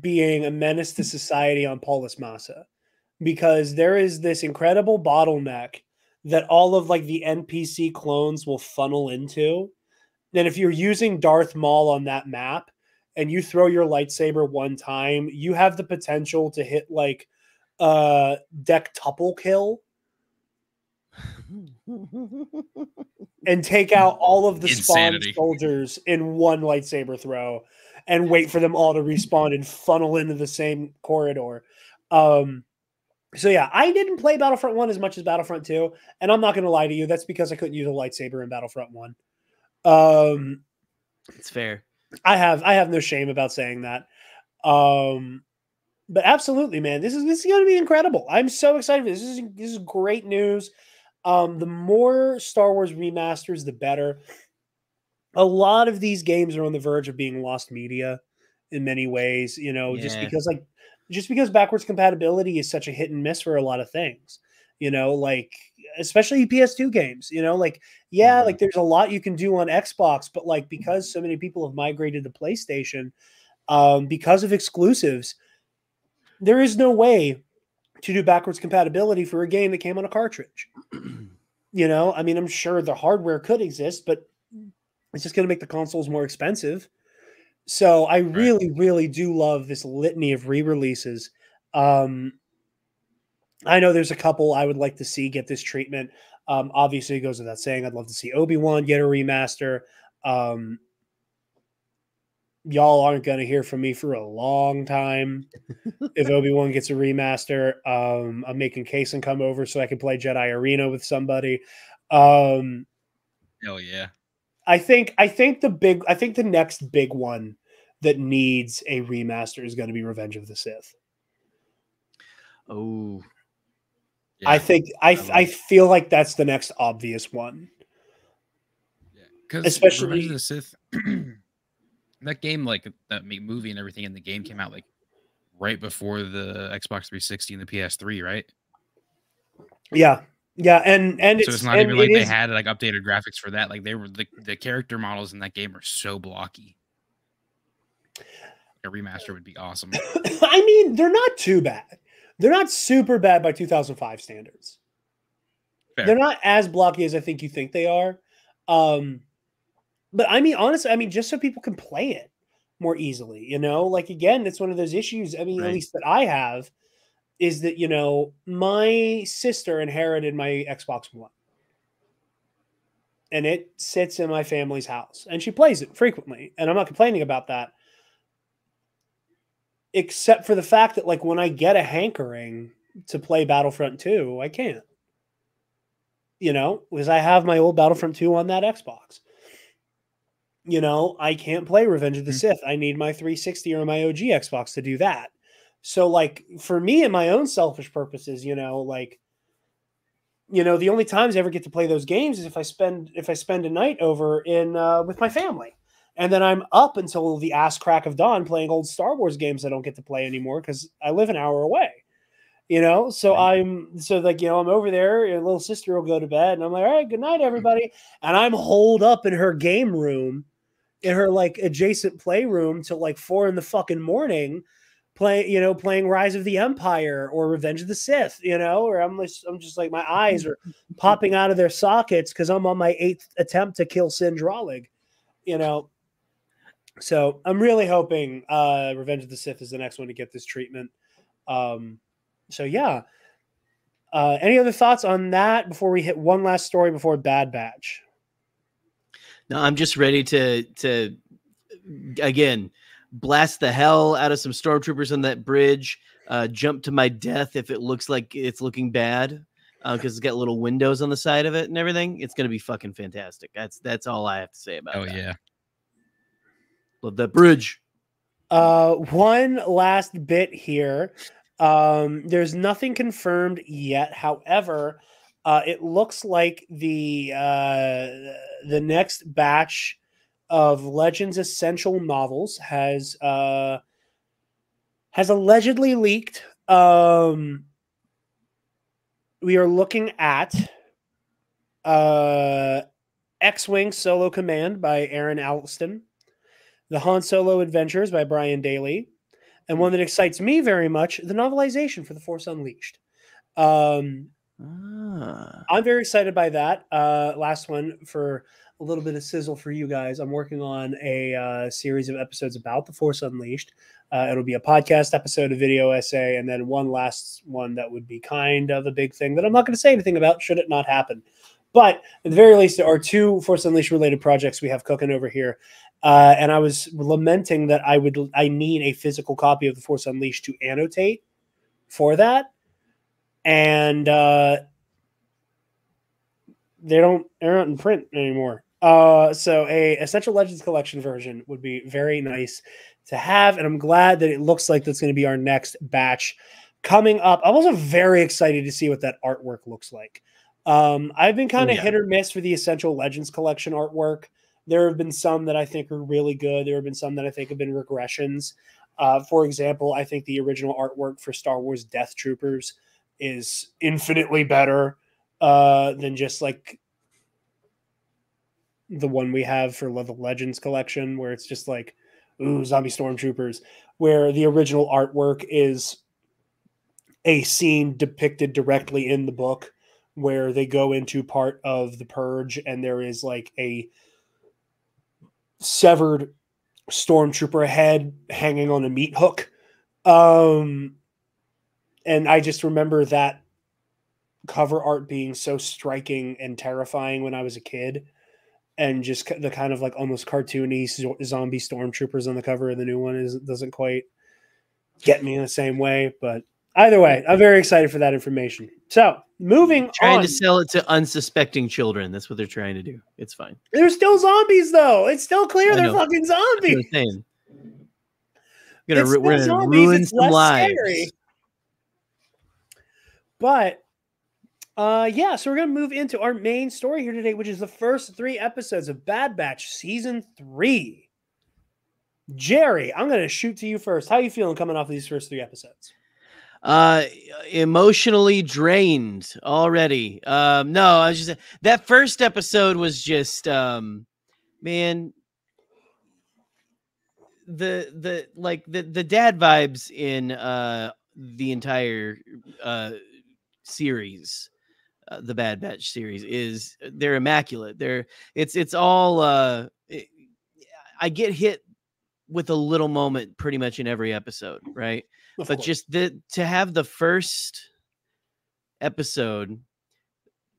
being a menace to society on Paulus Massa because there is this incredible bottleneck that all of like the NPC clones will funnel into. Then if you're using Darth Maul on that map, and you throw your lightsaber one time, you have the potential to hit like dectuple kill and take out all of the spawn soldiers in one lightsaber throw and wait for them all to respawn and funnel into the same corridor. So yeah, I didn't play Battlefront 1 as much as Battlefront 2, and I'm not going to lie to you. That's because I couldn't use a lightsaber in Battlefront 1. It's fair. I have no shame about saying that. But absolutely, man, this is going to be incredible. I'm so excited for this. This is great news. The more Star Wars remasters, the better. A lot of these games are on the verge of being lost media in many ways, just because like just because backwards compatibility is such a hit and miss for a lot of things, you know, like especially PS2 games, you know, like, yeah, like there's a lot you can do on Xbox, but like because so many people have migrated to PlayStation, because of exclusives, there is no way to do backwards compatibility for a game that came on a cartridge. You know, I mean, I'm sure the hardware could exist, but it's just going to make the consoles more expensive. So I really, really do love this litany of re-releases. I know there's a couple I would like to see get this treatment. Obviously, it goes without saying, I'd love to see Obi-Wan get a remaster. Y'all aren't going to hear from me for a long time if Obi-Wan gets a remaster. I'm making Kason come over so I can play Jedi Arena with somebody. Hell yeah. I think the next big one that needs a remaster is going to be Revenge of the Sith. Oh, yeah. I feel like that's the next obvious one. Yeah, because especially Revenge of the Sith, that game, like that movie and everything in the game came out like right before the Xbox 360 and the PS3, right? Yeah. Yeah, and so it's not even like they had like updated graphics for that. Like they were the character models in that game are so blocky. A remaster would be awesome. I mean, they're not too bad. They're not super bad by 2005 standards. Fair. They're not as blocky as I think you think they are. But I mean, honestly, I mean, just so people can play it more easily, you know, like, again, it's one of those issues. I mean, at least that I have, is that, you know, my sister inherited my Xbox One. And it sits in my family's house. And she plays it frequently. And I'm not complaining about that. Except for the fact that, like, when I get a hankering to play Battlefront 2, I can't. You know, because I have my old Battlefront 2 on that Xbox. You know, I can't play Revenge of the Sith. I need my 360 or my OG Xbox to do that. So, like, for me and my own selfish purposes, you know, like, you know, the only times I ever get to play those games is if I spend a night over in with my family. And then I'm up until the ass crack of dawn playing old Star Wars games I don't get to play anymore because I live an hour away. You know, so I'm over there, and little sister will go to bed, and I'm like, all right, good night, everybody. And I'm holed up in her game room, in her like adjacent playroom till like 4 a.m, playing Rise of the Empire or Revenge of the Sith, you know, or I'm just like, my eyes are popping out of their sockets because I'm on my 8th attempt to kill Sindralig, you know. So I'm really hoping Revenge of the Sith is the next one to get this treatment. So yeah. Any other thoughts on that before we hit one last story before Bad Batch? No, I'm just ready to again blast the hell out of some stormtroopers on that bridge. Jump to my death if it looks like it's looking bad, because it's got little windows on the side of it and everything. It's gonna be fucking fantastic. That's all I have to say about that. Yeah. Love that bridge. One last bit here. There's nothing confirmed yet. However, it looks like the next batch of Legends Essential novels has allegedly leaked. We are looking at X-Wing Solo Command by Aaron Alston, The Han Solo Adventures by Brian Daley, and one that excites me very much, the novelization for The Force Unleashed. I'm very excited by that. Last one, for a little bit of sizzle for you guys. I'm working on a series of episodes about The Force Unleashed. It'll be a podcast episode, a video essay, and then one last one that would be kind of a big thing that I'm not going to say anything about should it not happen. But at the very least, there are 2 Force Unleashed related projects we have cooking over here. And I was lamenting that I need a physical copy of The Force Unleashed to annotate for that. And they're not in print anymore. So a Essential Legends Collection version would be very nice to have. And I'm glad that it looks like that's going to be our next batch coming up. I'm also very excited to see what that artwork looks like. I've been kind of hit or miss for the Essential Legends Collection artwork. There have been some that I think are really good. There have been some that I think have been regressions. For example, I think the original artwork for Star Wars Death Troopers is infinitely better than just like the one we have for the Legends collection, where it's just like, ooh, zombie stormtroopers, where the original artwork is a scene depicted directly in the book where they go into part of the purge and there is like a severed stormtrooper head hanging on a meat hook. And I just remember that cover art being so striking and terrifying when I was a kid, and just the kind of like almost cartoony zombie stormtroopers on the cover of the new one doesn't quite get me in the same way. But either way, I'm very excited for that information. So moving Trying on. to sell it to unsuspecting children. That's what they're trying to do. It's fine. They're still zombies, though. It's still clear I they're know. fucking That's what zombies. I'm saying. It's We're still gonna zombies, ruin it's some less lives. scary. But yeah, so we're gonna move into our main story here today, which is the first 3 episodes of Bad Batch season 3. Gerry, I'm gonna shoot to you first. How are you feeling coming off of these first 3 episodes? Emotionally drained already. No, I was just that first episode was just man, the dad vibes in the entire series, the Bad Batch series, they're immaculate. It's all I get hit with a little moment pretty much in every episode, right? Of But course. just to have the first episode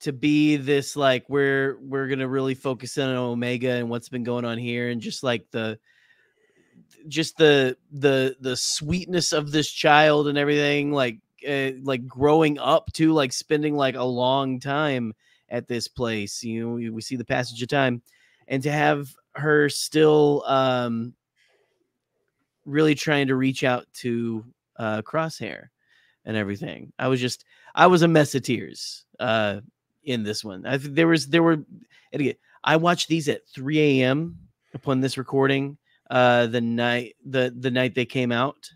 to be this like we're gonna really focus in on Omega and what's been going on here, and just like the sweetness of this child and everything, like growing up to like spending like a long time at this place. You know, we see the passage of time, and to have her still really trying to reach out to Crosshair and everything. I was a mess of tears in this one. There were, and again, I watched these at 3 a.m. upon this recording, the night they came out,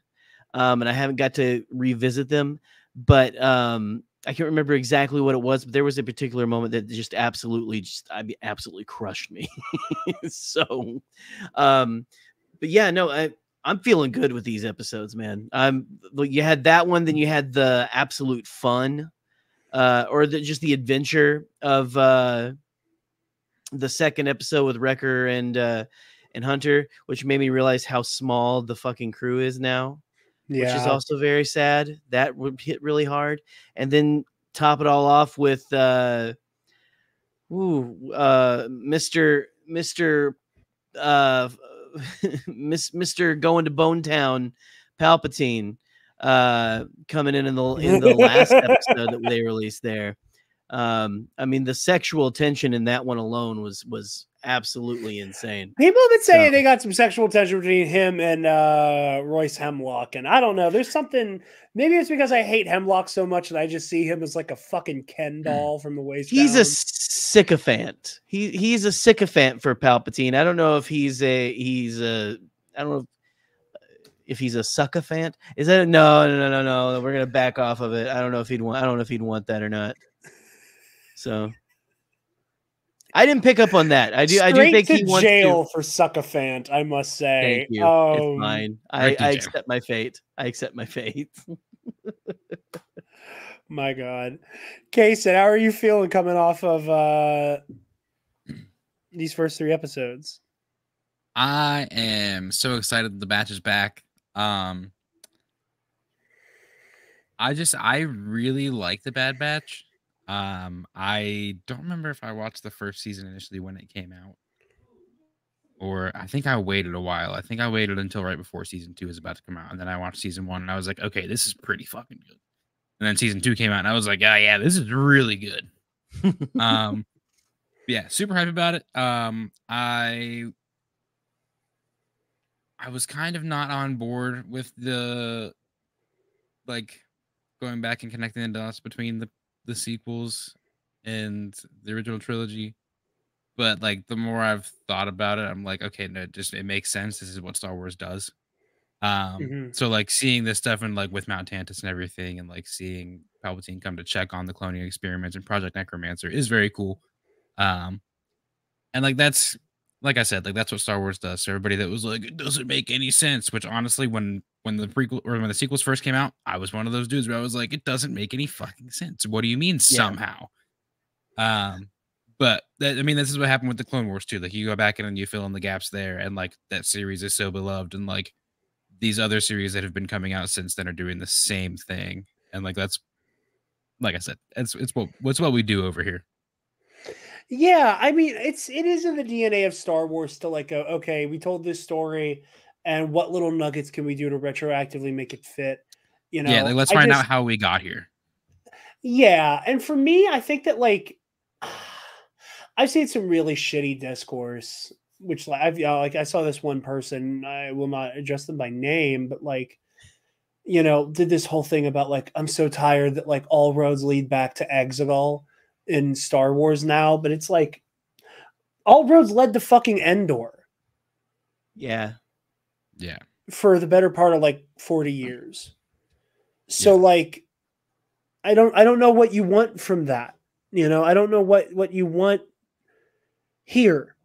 and I haven't got to revisit them, but I can't remember exactly what it was, but there was a particular moment that just absolutely crushed me. So, but yeah, no, I'm feeling good with these episodes, man. You had that one, then you had the absolute fun, or just the adventure of the second episode with Wrecker and Hunter, which made me realize how small the fucking crew is now, which is Yeah. also very sad. That would hit really hard. And then top it all off with Mr. Mr. going to Bone Town, Palpatine, coming in the last episode that they released there. I mean, the sexual tension in that one alone was absolutely insane. People have been saying they got some sexual tension between him and Royce Hemlock, and I don't know. There's something. Maybe it's because I hate Hemlock so much that I just see him as like a fucking Ken doll from the waist He's down. a sycophant. He's a sycophant for Palpatine. I don't know if I don't know if he's a succophant. Is that no? We're gonna back off of it. I don't know if he'd want that or not. So I didn't pick up on that. I do think he wants jail to for succophant, I must say. Thank you. It's fine. I jail. accept my fate. My God. Kason, how are you feeling coming off of these first 3 episodes? I am so excited that the batch is back. I really like the Bad Batch. I don't remember if I watched the first season initially when it came out, or I think I waited a while. I think I waited until right before season 2 was about to come out, and then I watched season 1, and I was like, okay, this is pretty fucking good. And then season 2 came out, and I was like, oh yeah, this is really good. Yeah, super hype about it. I was kind of not on board with the like going back and connecting the dots between the sequels and the original trilogy, but like the more I've thought about it, I'm like, okay, no, it makes sense. This is what Star Wars does. So like seeing this stuff and like with Mount Tantus and everything, and like seeing Palpatine come to check on the cloning experiments and Project Necromancer is very cool. And like that's like I said, like that's what Star Wars does. So everybody that was like, it doesn't make any sense, which honestly, when the prequel or when the sequels first came out, I was one of those dudes where I was like, it doesn't make any fucking sense. What do you mean somehow? But that, I mean, this is what happened with the Clone Wars too. Like you go back in and you fill in the gaps there, and like that series is so beloved, and like these other series that have been coming out since then are doing the same thing. And like that's, like I said, it's what we do over here. Yeah, I mean, it is in the DNA of Star Wars to like go, okay, we told this story, and what little nuggets can we do to retroactively make it fit? You know, Yeah, like let's find out how we got here. Yeah, and for me, I think that like I've seen some really shitty discourse, which like like I saw this one person, I will not address them by name, but like did this whole thing about like I'm so tired that like all roads lead back to Exegol in Star Wars now, but it's like all roads led to fucking Endor. Yeah. For the better part of like 40 years. So like I don't know what you want from that. I don't know what you want here.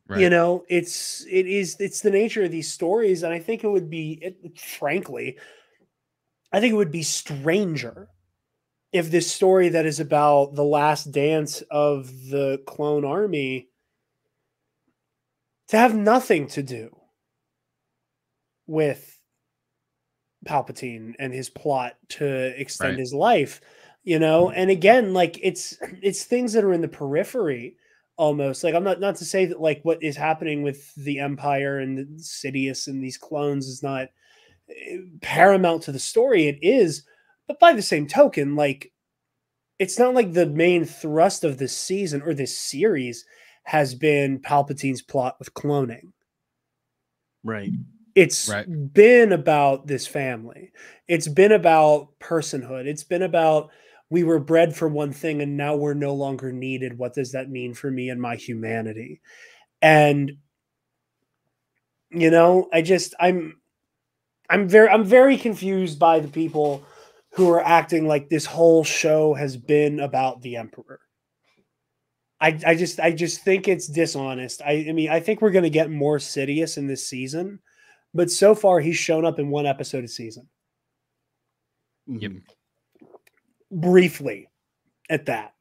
Right. It's the nature of these stories, and I think it would be frankly, I think it would be stranger if this story that is about the last dance of the clone army to have nothing to do with Palpatine and his plot to extend his life, and again, like it's things that are in the periphery almost. Like I'm not to say that like what is happening with the Empire and the Sidious and these clones is not paramount to the story. It is, but by the same token, like it's not like the main thrust of this season or this series has been Palpatine's plot with cloning. Right. It's been about this family. It's been about personhood. It's been about we were bred for one thing and now we're no longer needed. What does that mean for me and my humanity? And I'm very confused by the people who are acting like this whole show has been about the Emperor. I just think it's dishonest. I mean, I think we're going to get more Sidious in this season, but so far he's shown up in one episode a season. Yep. Briefly at that.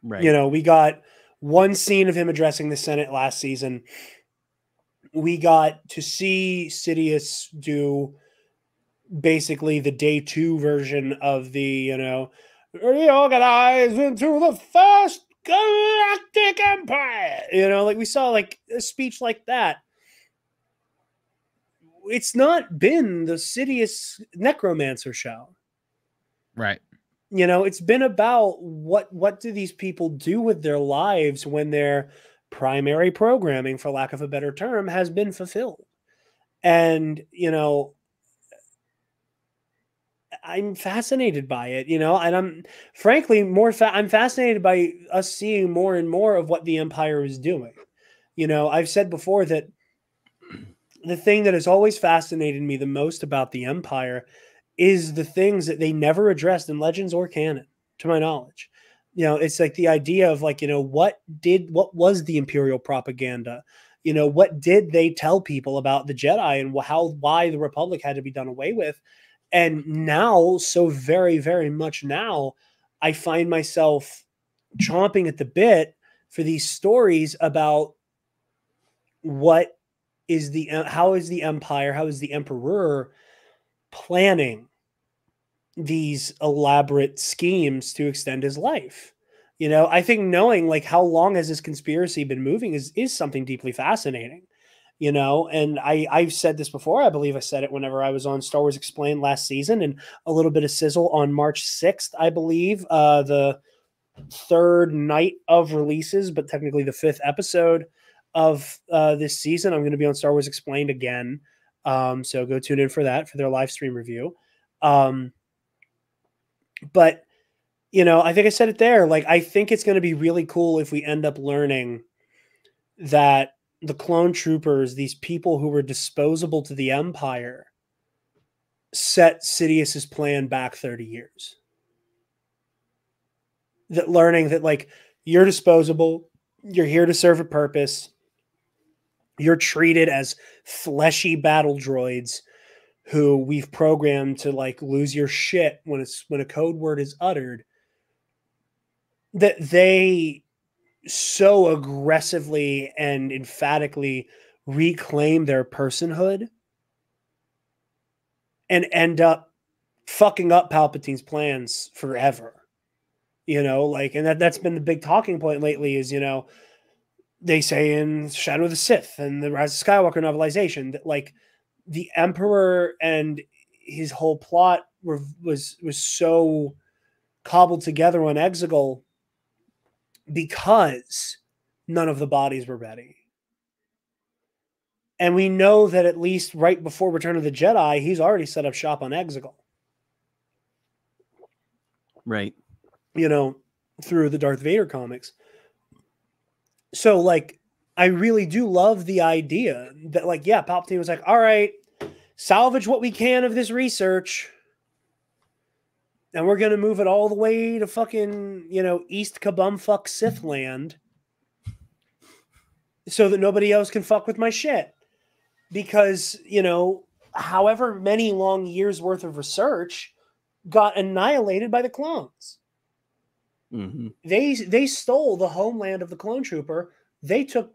Right. We got one scene of him addressing the Senate last season. We got to see Sidious do basically the day 2 version of the, reorganize into the first galactic empire. Like we saw like a speech like that. It's not been the Sidious Necromancer show. Right. It's been about what do these people do with their lives when their primary programming, for lack of a better term, has been fulfilled. And, I'm fascinated by it, and I'm frankly I'm fascinated by us seeing more and more of what the Empire is doing. I've said before that the thing that has always fascinated me the most about the Empire is the things that they never addressed in Legends or canon, to my knowledge. It's like the idea of like, what was the Imperial propaganda? What did they tell people about the Jedi and why the Republic had to be done away with? And now, so very, very much now, I find myself chomping at the bit for these stories about how is the Empire, how is the Emperor planning these elaborate schemes to extend his life. I think knowing like how long has this conspiracy been moving is something deeply fascinating. And I've said this before. I believe I said it whenever I was on Star Wars Explained last season, and a little bit of sizzle on March 6th, I believe, the third night of releases, but technically the 5th episode of this season. I'm going to be on Star Wars Explained again. So go tune in for that, for their live stream review. But, I think I said it there. Like, I think it's going to be really cool if we end up learning that the clone troopers, these people who were disposable to the Empire, set Sidious's plan back 30 years. That learning that, like, you're disposable, you're here to serve a purpose, you're treated as fleshy battle droids who we've programmed to, like, lose your shit when a code word is uttered, that they so aggressively and emphatically reclaim their personhood and end up fucking up Palpatine's plans forever. You know, like, and that's been the big talking point lately is, you know, they say in Shadow of the Sith and the Rise of Skywalker novelization that, like, the Emperor and his whole plot was so cobbled together on Exegol because none of the bodies were ready. And we know that at least right before Return of the Jedi, he's already set up shop on Exegol. Right. You know, through the Darth Vader comics. So, like, I really do love the idea that, like, yeah, Palpatine was like, all right, salvage what we can of this research, and we're going to move it all the way to fucking, you know, East Kabumfuck Sith land so that nobody else can fuck with my shit. Because, you know, however many long years worth of research got annihilated by the clones. Mm-hmm. They stole the homeland of the clone trooper. They took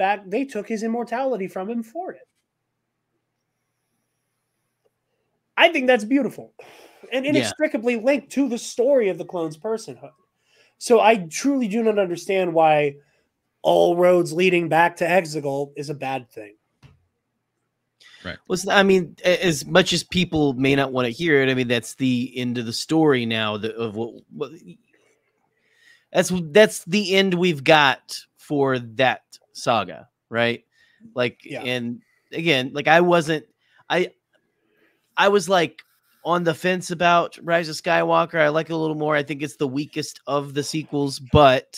his immortality from him for it. I think that's beautiful and inextricably linked to the story of the clone's personhood. So I truly do not understand why all roads leading back to Exegol is a bad thing. Right. Well, I mean, as much as people may not want to hear it, I mean, that's the end of the story now. Of what that's the end we've got for that saga, right? Like, and again, like I was like on the fence about Rise of Skywalker. I like it a little more. I think it's the weakest of the sequels, but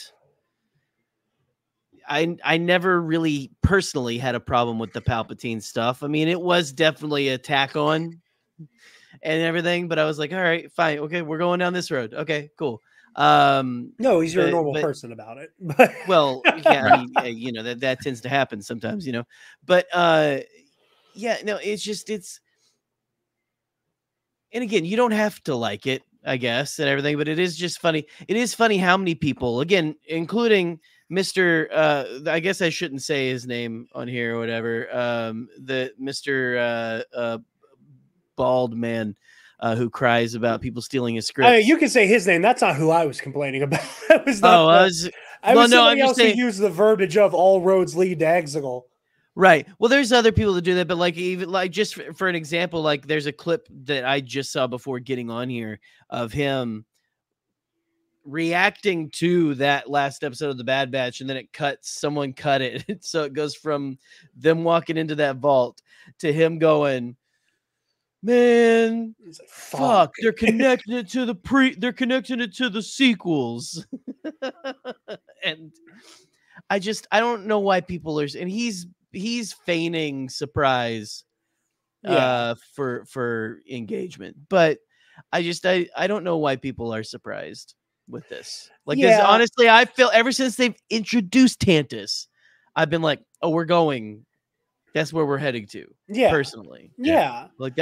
I never really personally had a problem with the Palpatine stuff. I mean, it was definitely a tack on and everything, but I was like, all right, fine. Okay. We're going down this road. Okay, cool. No, he's your normal person about it. But well, yeah, I mean, you know, that tends to happen sometimes, you know, but, yeah, no, it's, and again, you don't have to like it, I guess, and everything, but it is just funny. It is funny how many people, again, including Mr. I guess I shouldn't say his name on here or whatever. The Mr. Bald man who cries about people stealing his scripts. You can say his name. That's not who I was complaining about. That was not. Somebody else who used the verbiage of all roads lead to Exegol. Right. Well, there's other people that do that, but like even like just for an example, like there's a clip that I just saw before getting on here of him reacting to that last episode of the Bad Batch, and then someone cut it. So it goes from them walking into that vault to him going, man, like, fuck, they're connecting it to they're connecting it to the sequels. And I don't know why people are, and he's feigning surprise for engagement, but I don't know why people are surprised with this. Like, this, honestly, I feel ever since they've introduced Tantus, I've been like, oh, that's where we're heading to. Yeah. Personally. Yeah. Like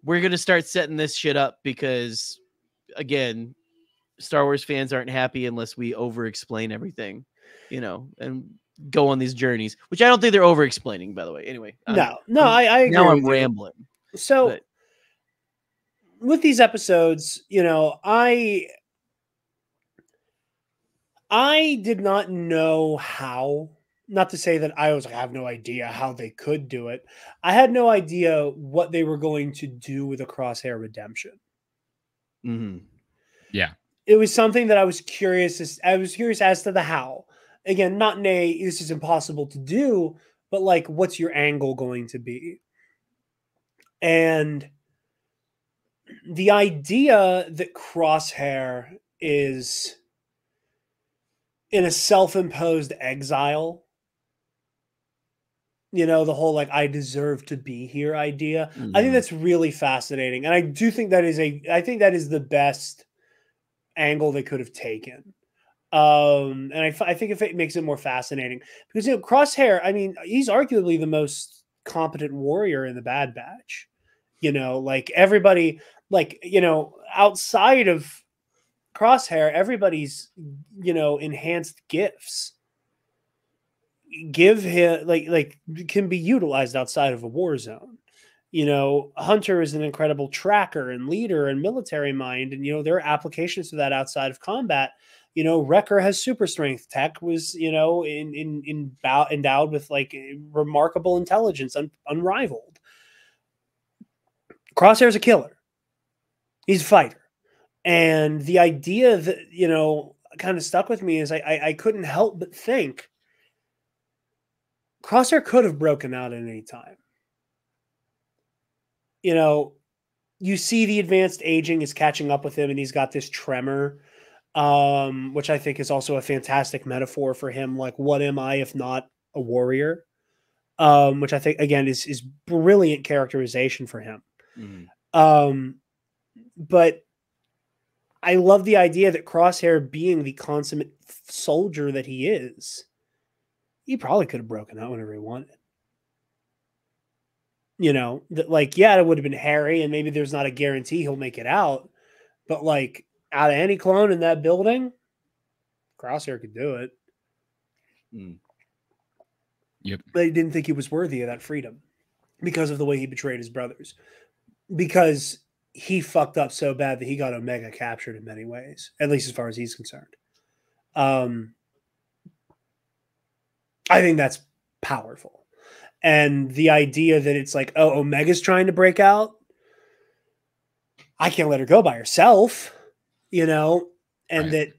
we're going to start setting this shit up because, again, Star Wars fans aren't happy unless we over-explain everything, you know, and go on these journeys, which I don't think they're over-explaining, by the way. Anyway. I agree. Now I'm rambling. So with these episodes, you know, I did not know how, not to say that I was like, I have no idea how they could do it. I had no idea what they were going to do with a Crosshair redemption. Mm-hmm. Yeah. It was something that I was curious as to the how. Again, not this is impossible to do, but like, what's your angle going to be? And the idea that Crosshair is in a self-imposed exile You know, the whole like I deserve to be here idea. I think Mhm. that's really fascinating, and I do think that is I think that is the best angle they could have taken. And I think if it makes it more fascinating because Crosshair, I mean, he's arguably the most competent warrior in the Bad Batch. You know, like everybody, like outside of Crosshair, everybody's enhanced gifts give him like can be utilized outside of a war zone. Hunter is an incredible tracker and leader and military mind, and there are applications to that outside of combat. Wrecker has super strength. Tech was endowed with like remarkable intelligence, unrivaled. Crosshair's a killer. He's a fighter, and the idea that kind of stuck with me is I couldn't help but think Crosshair could have broken out at any time. You see the advanced aging is catching up with him, and he's got this tremor, which I think is also a fantastic metaphor for him. Like, what am I if not a warrior? Which I think again is brilliant characterization for him. But I love the idea that Crosshair, being the consummate soldier that he is, he probably could have broken out whenever he wanted. That like, yeah, it would have been hairy, and maybe there's not a guarantee he'll make it out. But like, out of any clone in that building, Crosshair could do it. Yep. They didn't think he was worthy of that freedom because of the way he betrayed his brothers. Because he fucked up so bad that he got Omega captured in many ways, at least as far as he's concerned. I think that's powerful. And the idea that it's like, oh, Omega's trying to break out. I can't let her go by herself, and Right. that,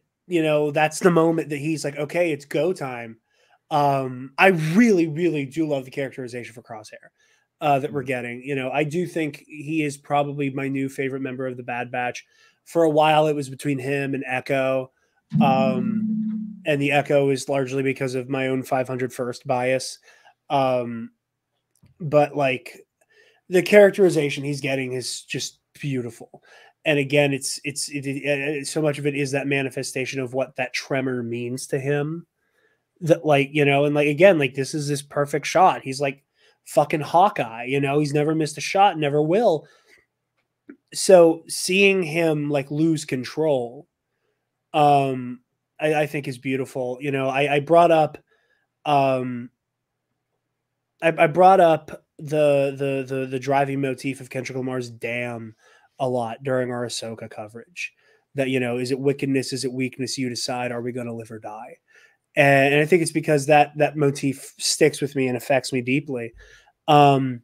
that's the moment that he's like, okay, it's go time. I really, really do love the characterization for Crosshair that we're getting. I do think he is probably my new favorite member of the Bad Batch. For a while, it was between him and Echo. And the Echo is largely because of my own 500 first bias. But like the characterization he's getting is just beautiful. And again, it's so much of it is that manifestation of what that tremor means to him. That like, and like, again, like this is this perfect shot. He's like fucking Hawkeye, he's never missed a shot, never will. So seeing him like lose control, I think is beautiful. I brought up, I brought up the driving motif of Kendrick Lamar's "Damn" a lot during our Ahsoka coverage. That is it wickedness? Is it weakness? You decide. Are we going to live or die? And I think it's because that motif sticks with me and affects me deeply. And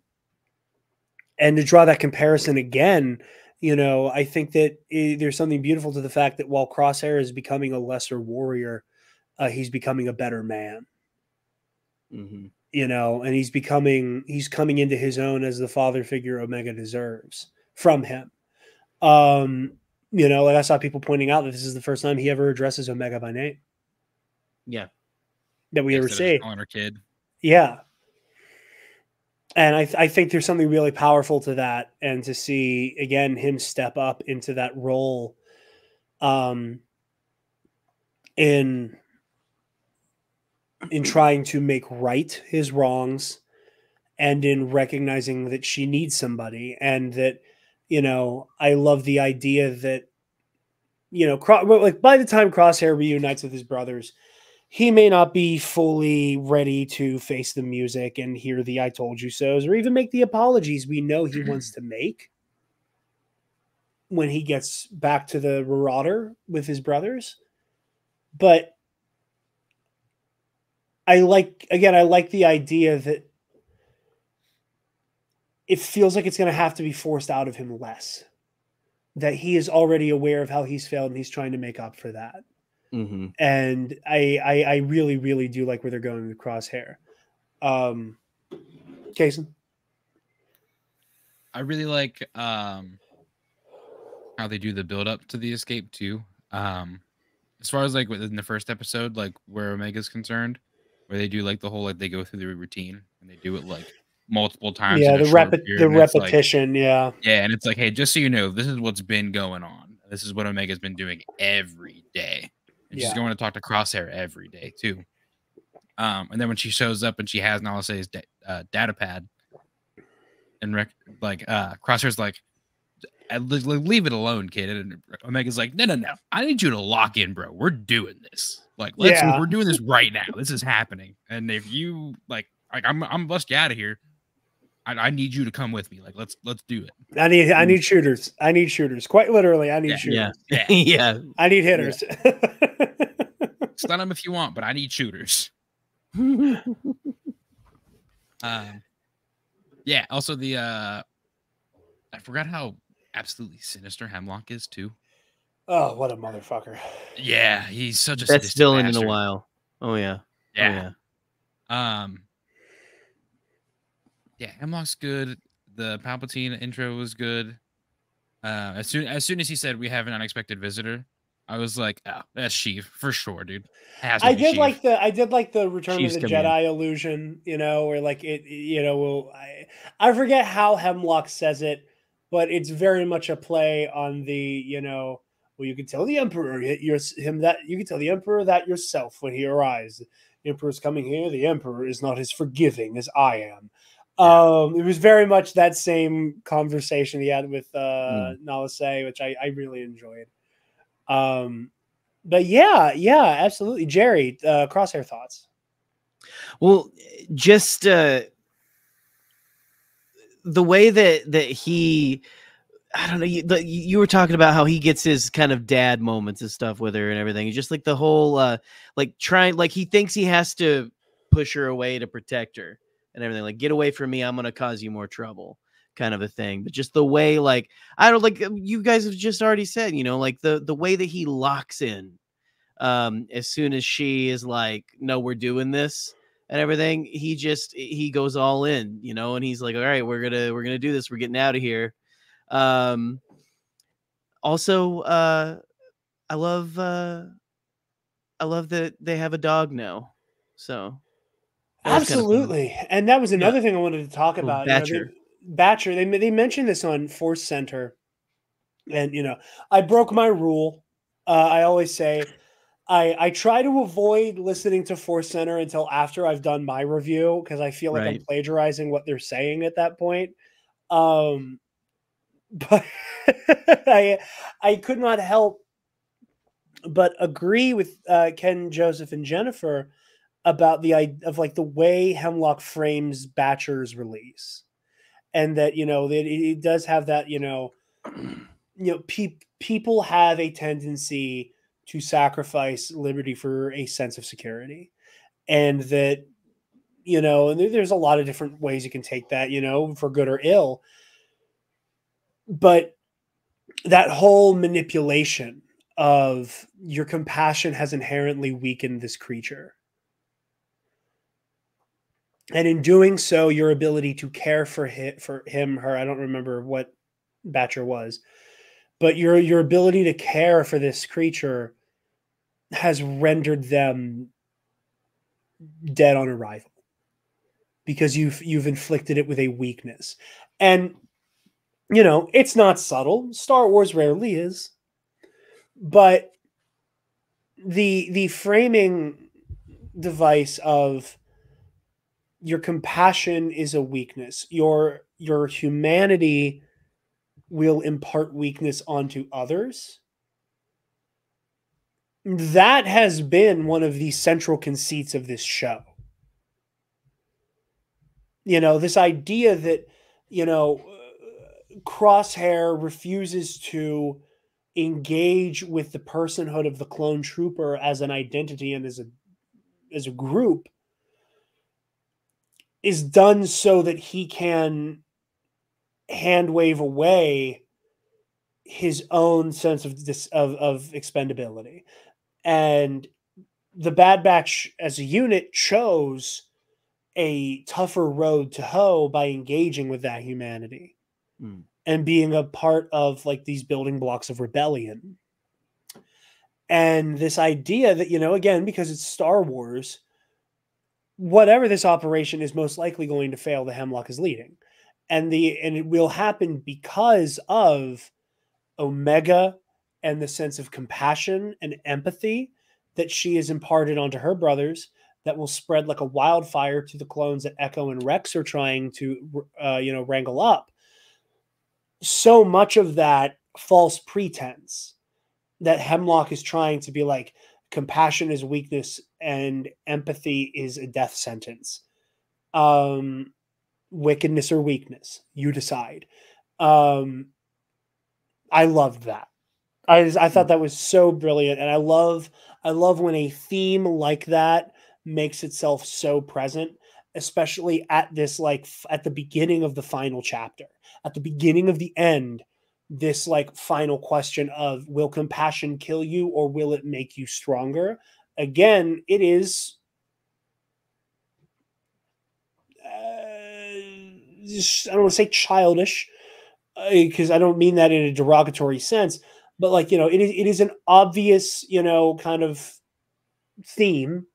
to draw that comparison again, I think that there's something beautiful to the fact that while Crosshair is becoming a lesser warrior, he's becoming a better man. And he's coming into his own as the father figure Omega deserves from him. Like I saw people pointing out that this is the first time he ever addresses Omega by name. Yeah. That we ever see. Calling her kid. Yeah. And I think there's something really powerful to that, and to see again him step up into that role, in trying to make right his wrongs, and in recognizing that she needs somebody, and that I love the idea that like by the time Crosshair reunites with his brothers, he may not be fully ready to face the music and hear the "I told you so's" or even make the apologies we know he wants to make when he gets back to the Marauder with his brothers. But I like the idea that it feels like it's going to have to be forced out of him less. That he is already aware of how he's failed and he's trying to make up for that. And I really, really do like where they're going with Crosshair. Kason? I really like how they do the build up to the escape too. As far as like within the first episode, like where Omega's concerned, where they do like the whole like they go through the routine and they do it like multiple times Yeah, in a short period. the And it's like, repetition. Yeah. yeah, and it's like, hey, just so you know, this is what's been going on. This is what Omega's been doing every day. And she's Yeah. going to talk to Crosshair every day too. And then when she shows up and she has Nalase's data pad, and Crosshair's like, leave it alone, kid. And Omega's like, no, I need you to lock in, bro. We're doing this. Like, we're doing this right now. This is happening. And if you I'm bust you out of here. I need you to come with me. Like, let's do it. I need shooters. I need shooters. Quite literally, I need shooters. Yeah. Yeah. I need hitters. Stun them if you want, but I need shooters. Yeah. Also, I forgot how absolutely sinister Hemlock is too. Oh, what a motherfucker! Yeah, he's such a best villain bastard. in a while. Oh yeah. Yeah. Yeah, Hemlock's good. The Palpatine intro was good. As soon as he said we have an unexpected visitor, I was like, oh, that's Sheev for sure, dude. I did like the Return Sheev's of the coming Jedi illusion, where like I forget how Hemlock says it, but it's very much a play on the, well, you can tell the Emperor you can tell the Emperor that yourself when he arrives. The Emperor's coming here. The Emperor is not as forgiving as I am. It was very much that same conversation he had with Nalase, which I really enjoyed. But yeah, absolutely. Gerry, Crosshair thoughts. Well, just the way that he, I don't know, you were talking about how he gets his kind of dad moments and stuff with her and everything. Just like the whole he thinks he has to push her away to protect her and everything. Like, get away from me, I'm gonna cause you more trouble, kind of a thing. But just the way, like, I don't, like you guys have just already said, like the way that he locks in as soon as she is like, no, we're doing this and everything, he goes all in, and he's like, all right, we're gonna do this, we're getting out of here. Also, I love that they have a dog now, so absolutely. Kind of, and that was another thing I wanted to talk about. Batcher, they mentioned this on Force Center, and I broke my rule. I always say I try to avoid listening to Force Center until after I've done my review, because I feel like I'm plagiarizing what they're saying at that point. But I could not help but agree with Ken, Joseph, and Jennifer about the idea of like the way Hemlock frames Batcher's release, and that that it does have that people have a tendency to sacrifice liberty for a sense of security, and that and there's a lot of different ways you can take that for good or ill, but that whole manipulation of your compassion has inherently weakened this creature. And in doing so, your ability to care for him, her, I don't remember what Batcher was, but your ability to care for this creature has rendered them dead on arrival, because you've inflicted it with a weakness. And it's not subtle. Star Wars rarely is. But the framing device of your compassion is a weakness. Your humanity will impart weakness onto others. That has been one of the central conceits of this show. This idea that, Crosshair refuses to engage with the personhood of the clone trooper as an identity and as a group is done so that he can hand wave away his own sense of expendability. And the Bad Batch as a unit chose a tougher road to hoe by engaging with that humanity and being a part of like these building blocks of rebellion. And this idea that, again, because it's Star Wars, whatever this operation is most likely going to fail, the Hemlock is leading. And it will happen because of Omega and the sense of compassion and empathy that she has imparted onto her brothers that will spread like a wildfire to the clones that Echo and Rex are trying to wrangle up. So much of that false pretense that Hemlock is trying to be like, compassion is weakness and empathy is a death sentence. Wickedness or weakness, you decide. I loved that. I thought that was so brilliant, and I love when a theme like that makes itself so present, especially at this at the beginning of the final chapter, at the beginning of the end. This final question of, will compassion kill you or will it make you stronger? Again, it is I don't want to say childish, because I don't mean that in a derogatory sense, but it is an obvious, kind of theme,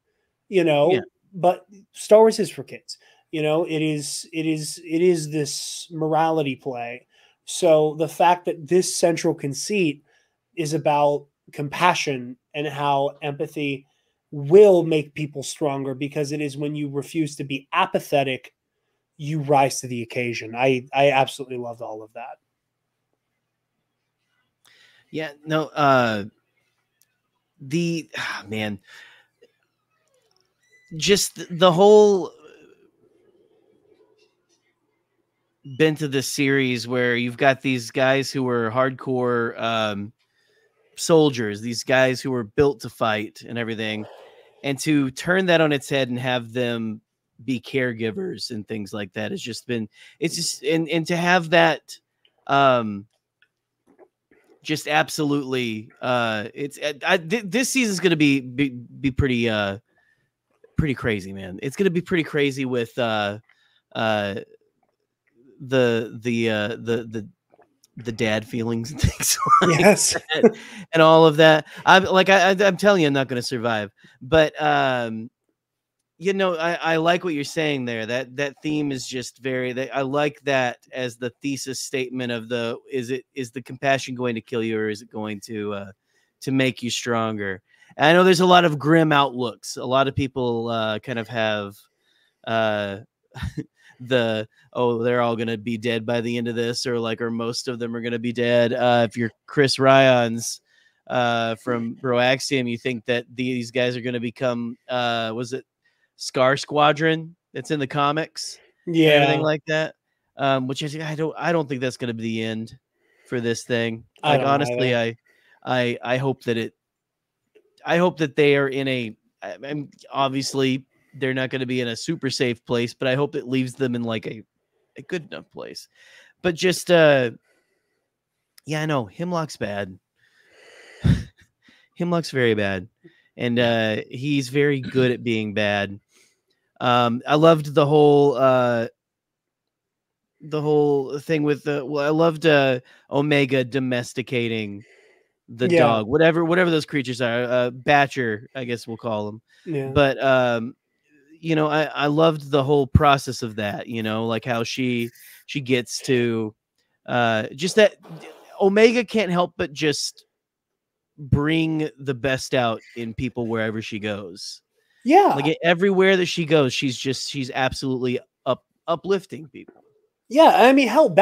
but Star Wars is for kids. It is this morality play. So the fact that this central conceit is about compassion and how empathy will make people stronger, because it is when you refuse to be apathetic, you rise to the occasion. I absolutely loved all of that. Yeah, no, man, just the whole bent of this series where you've got these guys who are hardcore soldiers, these guys who were built to fight and everything, and to turn that on its head and have them be caregivers and things like that has just been, it's just, and to have that just absolutely this season's going to be pretty crazy, man. It's going to be pretty crazy with the dad feelings and things like yes that, and all of that. I'm telling you, I'm not going to survive. But I like what you're saying there. That theme is just I like that as the thesis statement of is the compassion going to kill you, or is it going to make you stronger? And I know there's a lot of grim outlooks. A lot of people kind of have they're all going to be dead by the end of this, or most of them are going to be dead. If you're Chris Ryans from Broaxium, you think that these guys are going to become was it Scar Squadron that's in the comics, and everything like that, which I don't think that's going to be the end for this thing. Honestly, I hope that they are in obviously they're not going to be in a super safe place, but I hope it leaves them in a good enough place. But just I know Hemlock's bad. Hemlock's very bad, and he's very good at being bad. I loved the whole thing with I loved Omega domesticating the dog, whatever those creatures are, Batcher, I guess we'll call them. Yeah. But I loved the whole process of that, like how she gets to just that Omega can't help but just bring the best out in people wherever she goes. Yeah. Everywhere that she goes, she's absolutely uplifting people. Yeah, I mean, hell,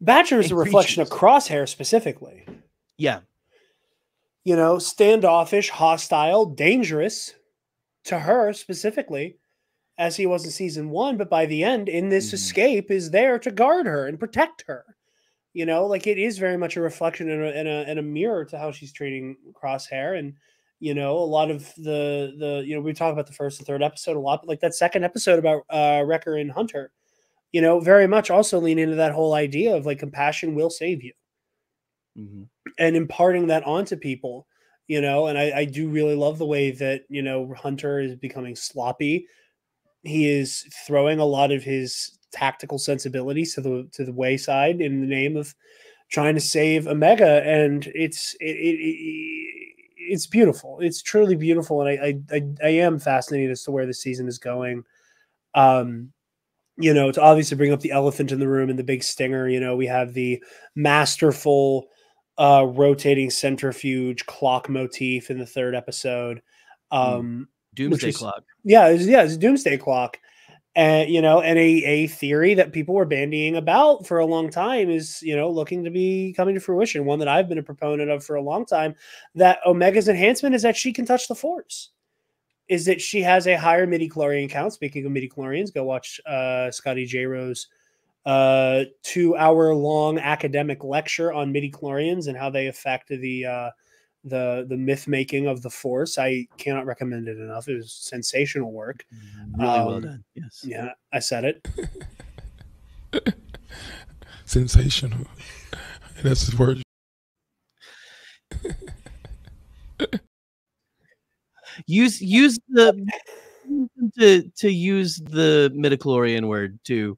Batcher is a reflection of Crosshair specifically. Yeah. Standoffish, hostile, dangerous to her specifically, as he was in season 1, but by the end, in this escape, is there to guard her and protect her. It is very much a reflection and a mirror to how she's treating Crosshair. And a lot of the we talk about the first and third episode a lot, but that second episode about Wrecker and Hunter, very much also lean into that whole idea of compassion will save you, and imparting that onto people. And I do really love the way that Hunter is becoming sloppy. He is throwing a lot of his tactical sensibilities to the wayside in the name of trying to save Omega, and it's beautiful. It's truly beautiful, and I am fascinated as to where the season is going. You know, to obviously bring up the elephant in the room and the big stinger, you know, we have the masterful rotating centrifuge clock motif in the third episode. Doomsday Clock. Yeah, it's a doomsday clock. And you know, and a theory that people were bandying about for a long time is, you know, looking to be coming to fruition. One that I've been a proponent of for a long time, that Omega's enhancement is that she can touch the Force. Is that she has a higher midi-chlorian count. Speaking of midi-chlorians, go watch Scotty J. Rose 2-hour-long academic lecture on midi-chlorians and how they affect the myth making of the Force. I cannot recommend it enough. It was sensational work. Really well done. Yes. Yeah, I said it. Sensational. That's his word. Use the to use the midichlorian word too.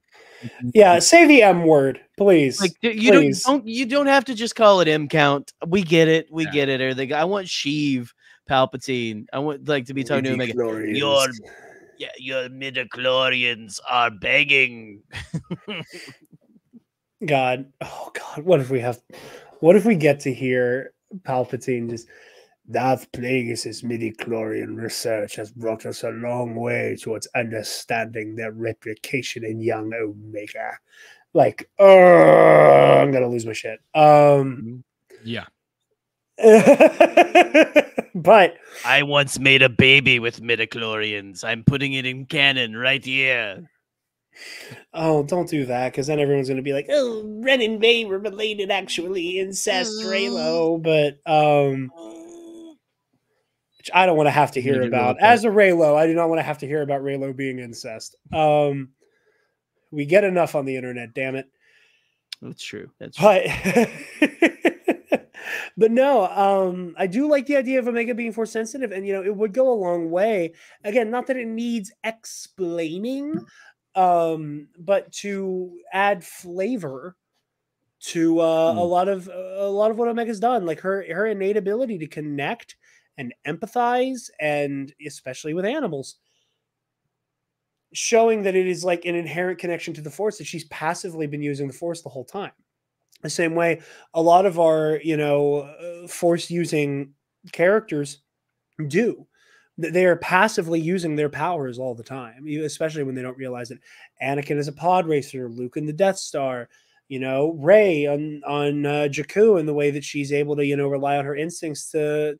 Yeah, say the M word, please. Like please. You don't have to just call it M count. We get it. We get it. Or I want Sheev Palpatine. I want to be talking to him like your midichlorians are begging. God, oh God, what if we get to hear Palpatine just Darth Plagueis' midi-chlorian research has brought us a long way towards understanding their replication in young Omega. Like, I'm gonna lose my shit. Yeah. But I once made a baby with midichlorians. I'm putting it in canon right here. Oh, don't do that, because then everyone's going to be like, oh, Ren and May were related, actually, incest, Raylo, but, which I don't want to have to hear about. As a Raylo, I do not want to have to hear about Raylo being incest. We get enough on the internet, damn it. That's true. That's true. But no, I do like the idea of Omega being Force sensitive, and, you know, it would go a long way. Again, not that it needs explaining, but to add flavor to a lot of what Omega's done, like her innate ability to connect and empathize, and especially with animals, showing that it is like an inherent connection to the Force, that she's passively been using the Force the whole time. The same way a lot of our, you know, Force using characters do. They are passively using their powers all the time, especially when they don't realize it. Anakin is a pod racer, Luke in the Death Star, you know, Rey on Jakku, and the way that she's able to, you know, rely on her instincts to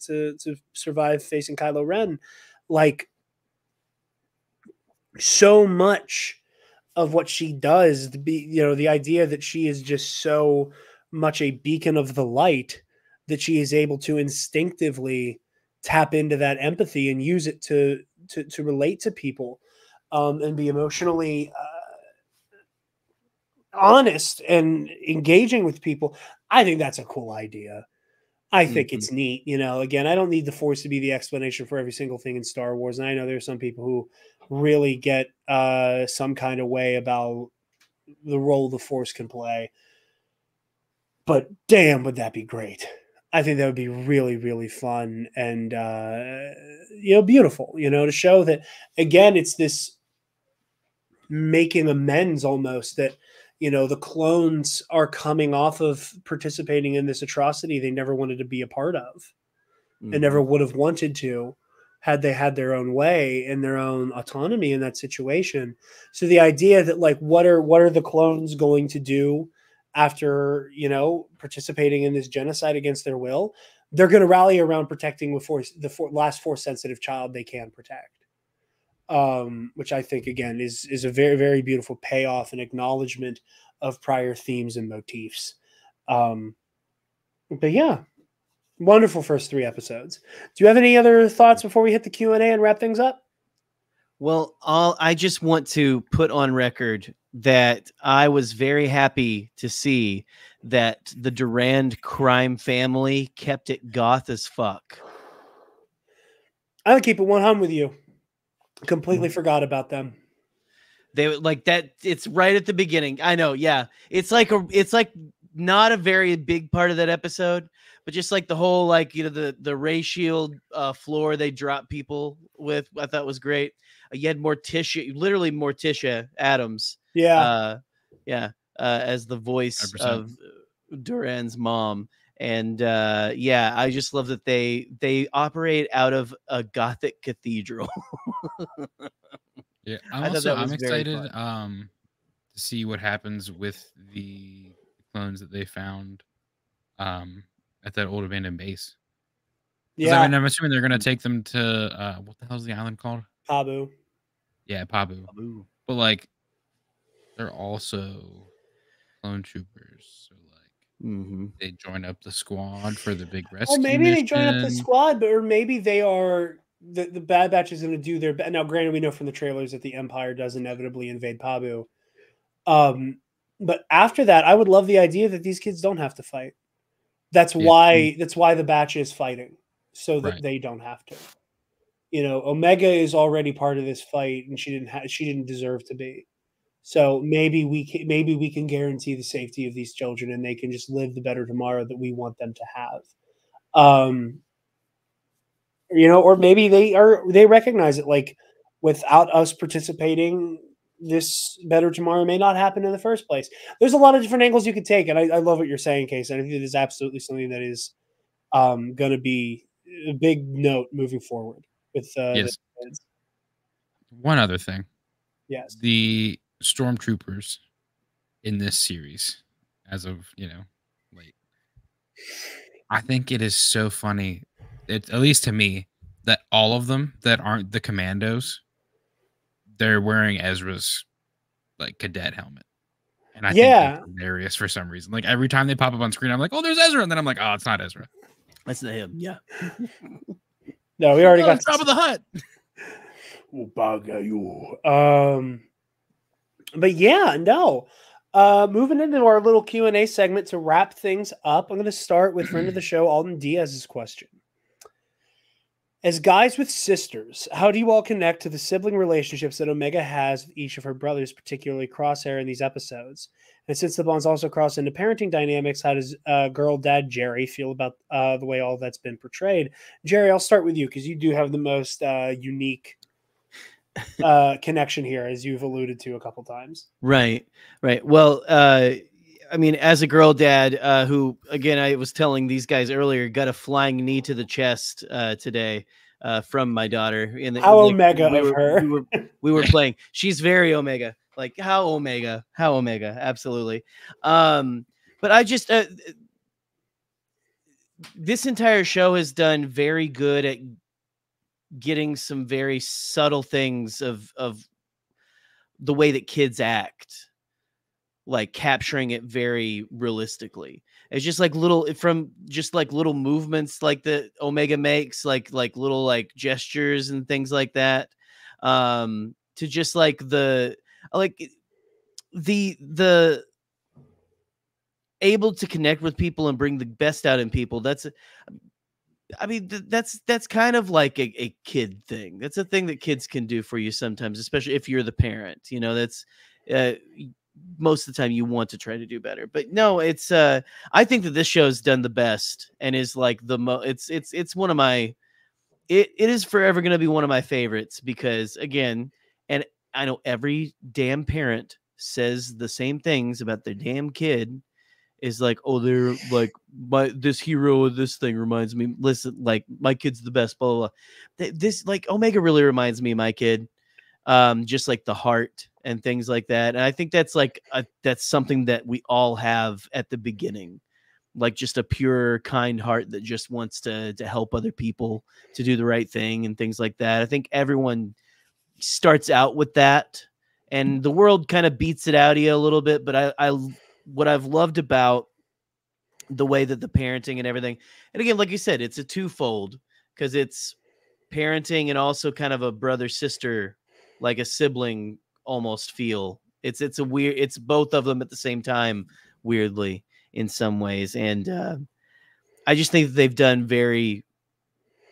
survive facing Kylo Ren. Like, so much of what she does, the idea that she is just so much a beacon of the light that she is able to instinctively tap into that empathy and use it to relate to people, and be emotionally honest and engaging with people. I think that's a cool idea. I think it's neat. You know, again, I don't need the Force to be the explanation for every single thing in Star Wars. And I know there's some people who really get some kind of way about the role the Force can play. But damn, would that be great. I think that would be really, really fun and, you know, beautiful, you know, to show that, again, it's this making amends almost, that, you know, the clones are coming off of participating in this atrocity they never wanted to be a part of, and never would have wanted to had they had their own way and their own autonomy in that situation. So the idea that, like, what are the clones going to do after, you know, participating in this genocide against their will? They're going to rally around protecting the last Force sensitive child they can protect. Which I think, again, is a very, very beautiful payoff and acknowledgement of prior themes and motifs. But yeah, wonderful first 3 episodes. Do you have any other thoughts before we hit the Q&A and wrap things up? Well, I just want to put on record that I was very happy to see that the Durand crime family kept it goth as fuck. I would keep it 100 with you. Completely forgot about them. They like that. It's right at the beginning. I know. Yeah. It's like not a very big part of that episode, but just like the whole, like, the ray shield floor they drop people with, I thought was great. You had literally Morticia Adams. Yeah. As the voice 100%. of Duran's mom. And I just love that they operate out of a Gothic cathedral. Yeah, I'm excited to see what happens with the clones that they found at that old abandoned base. Yeah. I mean, I'm assuming they're gonna take them to what the hell's the island called? Pabu. Yeah, Pabu. But like, they're also clone troopers, so like they join up the squad for the big rescue. Oh, maybe they join up the mission. squad, or maybe they are the Bad Batch is going to do their best. Now, granted, we know from the trailers that the Empire does inevitably invade Pabu. But after that, I would love the idea that these kids don't have to fight. That's why the Batch is fighting, so that they don't have to. You know, Omega is already part of this fight, and she didn't deserve to be. So maybe we can guarantee the safety of these children, and they can just live the better tomorrow that we want them to have. You know, or maybe they recognize it, like, without us participating, this better tomorrow may not happen in the first place. There's a lot of different angles you could take, and I love what you're saying, Kason. I think it is absolutely something that is going to be a big note moving forward with Yes. the kids. One other thing. Yes. The stormtroopers in this series, as of late, I think it is so funny, at least to me, that all of them that aren't the commandos, they're wearing Ezra's like cadet helmet, and I think that's hilarious for some reason. Like every time they pop up on screen, I'm like, oh, there's Ezra, and then I'm like, oh, it's not Ezra. That's not him. Yeah. No, we already got top of the hut. But yeah, no. Moving into our little Q&A segment to wrap things up, I'm going to start with friend of the show, Alden Diaz's question. As guys with sisters, how do you all connect to the sibling relationships that Omega has with each of her brothers, particularly Crosshair in these episodes? And since the bonds also cross into parenting dynamics, how does girl dad Gerry feel about the way all that's been portrayed? Gerry, I'll start with you because you do have the most unique connection here, as you've alluded to a couple times. Right. Well, I mean, as a girl dad who, again, I was telling these guys earlier, got a flying knee to the chest today from my daughter. How Omega of her. We were playing. She's very Omega. Like, how Omega. Absolutely. But I just, this entire show has done very good at getting some very subtle things of the way that kids act, like capturing it very realistically. It's just like little movements like the Omega makes, like little like gestures and things like that. To just like the able to connect with people and bring the best out in people. That's kind of like a kid thing. That's a thing that kids can do for you sometimes, especially if you're the parent. You know, that's most of the time you want to try to do better. But no, it's I think that this show has done the best and is like it's one of my it is forever going to be one of my favorites because, again, and I know every damn parent says the same things about their damn kid. Is like, oh, they're like this hero of this thing reminds me. Listen, like my kid's the best. Blah blah. Blah. This like Omega really reminds me of my kid, just like the heart and things like that. And I think that's like that's something that we all have at the beginning, like just a pure, kind heart that just wants to help other people, to do the right thing and things like that. I think everyone starts out with that, and the world kind of beats it out of you a little bit. But what I've loved about the way that the parenting and everything, and again, like you said, it's a twofold because it's parenting and also kind of a brother sister, like a sibling almost feel. It's both of them at the same time, weirdly in some ways. And I just think that they've done very,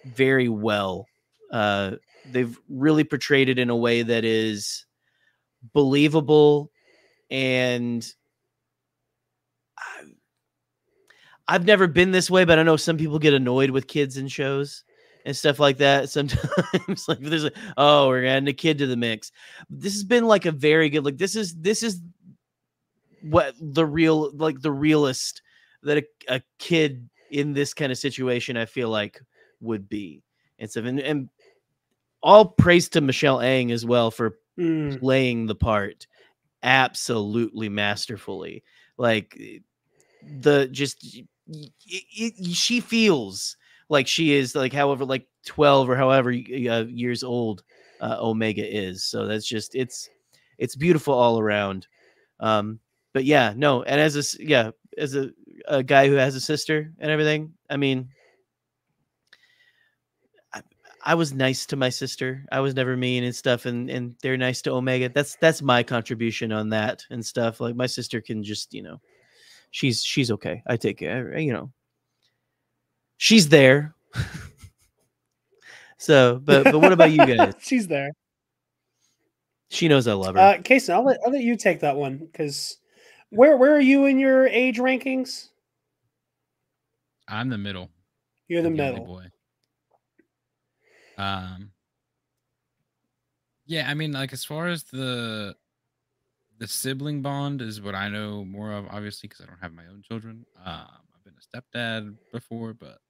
very well. They've really portrayed it in a way that is believable and I've never been this way, but I know some people get annoyed with kids in shows and stuff like that. Sometimes like there's we're adding a kid to the mix. This has been like a very good, like this is what the realest that a kid in this kind of situation I feel like would be. And stuff. And all praise to Michelle Ang as well for playing the part absolutely masterfully. Like she feels like she is like however like 12 or however years old Omega is. So that's just it's beautiful all around. But yeah, no, and as a guy who has a sister and everything, I mean, I was nice to my sister. I was never mean and stuff, and they're nice to Omega. That's my contribution on that and stuff. Like my sister can just, she's okay. I take care, she's there. So, but what about you guys? She's there. She knows I love her. Kason, I'll let you take that one because where are you in your age rankings? I'm the middle. You're the only middle boy. Yeah, I mean, like as far as the sibling bond is what I know more of, obviously, because I don't have my own children. I've been a stepdad before, but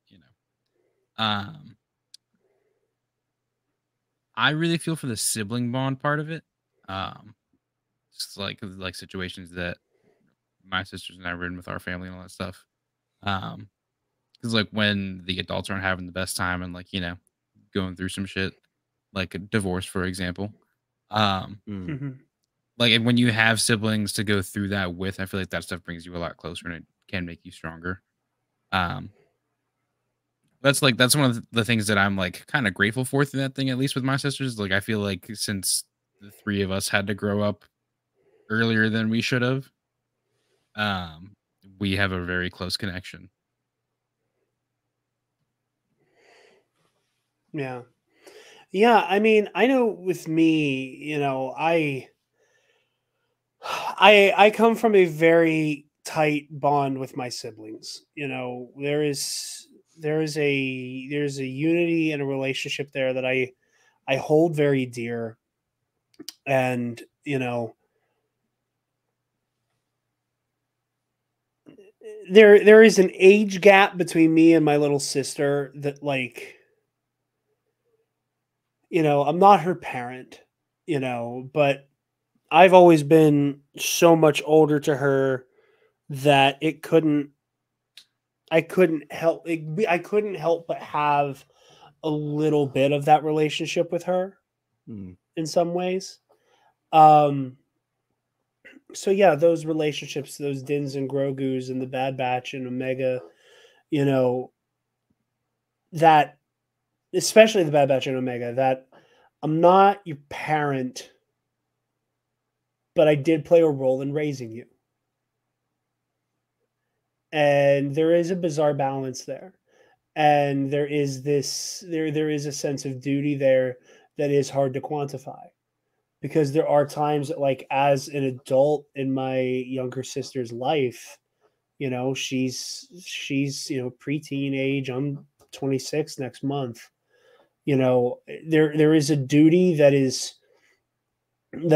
I really feel for the sibling bond part of it. It's like situations that my sisters and I were in with our family and all that stuff. Because like when the adults aren't having the best time and going through some shit, like a divorce, for example. Like when you have siblings to go through that with, I feel like that stuff brings you a lot closer and it can make you stronger. That's one of the things that I'm like kind of grateful for through that thing, at least with my sisters. Like I feel like since the three of us had to grow up earlier than we should have, we have a very close connection. Yeah. I mean, I know with me, I come from a very tight bond with my siblings. There is a unity and a relationship there that I hold very dear, and there is an age gap between me and my little sister that I'm not her parent, but I've always been so much older to her that I couldn't help but have a little bit of that relationship with her in some ways. So yeah, those relationships, those Dins and Grogus and the Bad Batch and Omega, that especially the Bad Batch and Omega, that I'm not your parent, but I did play a role in raising you. And there is a bizarre balance there. And there is a sense of duty there that is hard to quantify. Because there are times that, like, as an adult in my younger sister's life, she's preteen age. I'm 26 next month. There is a duty that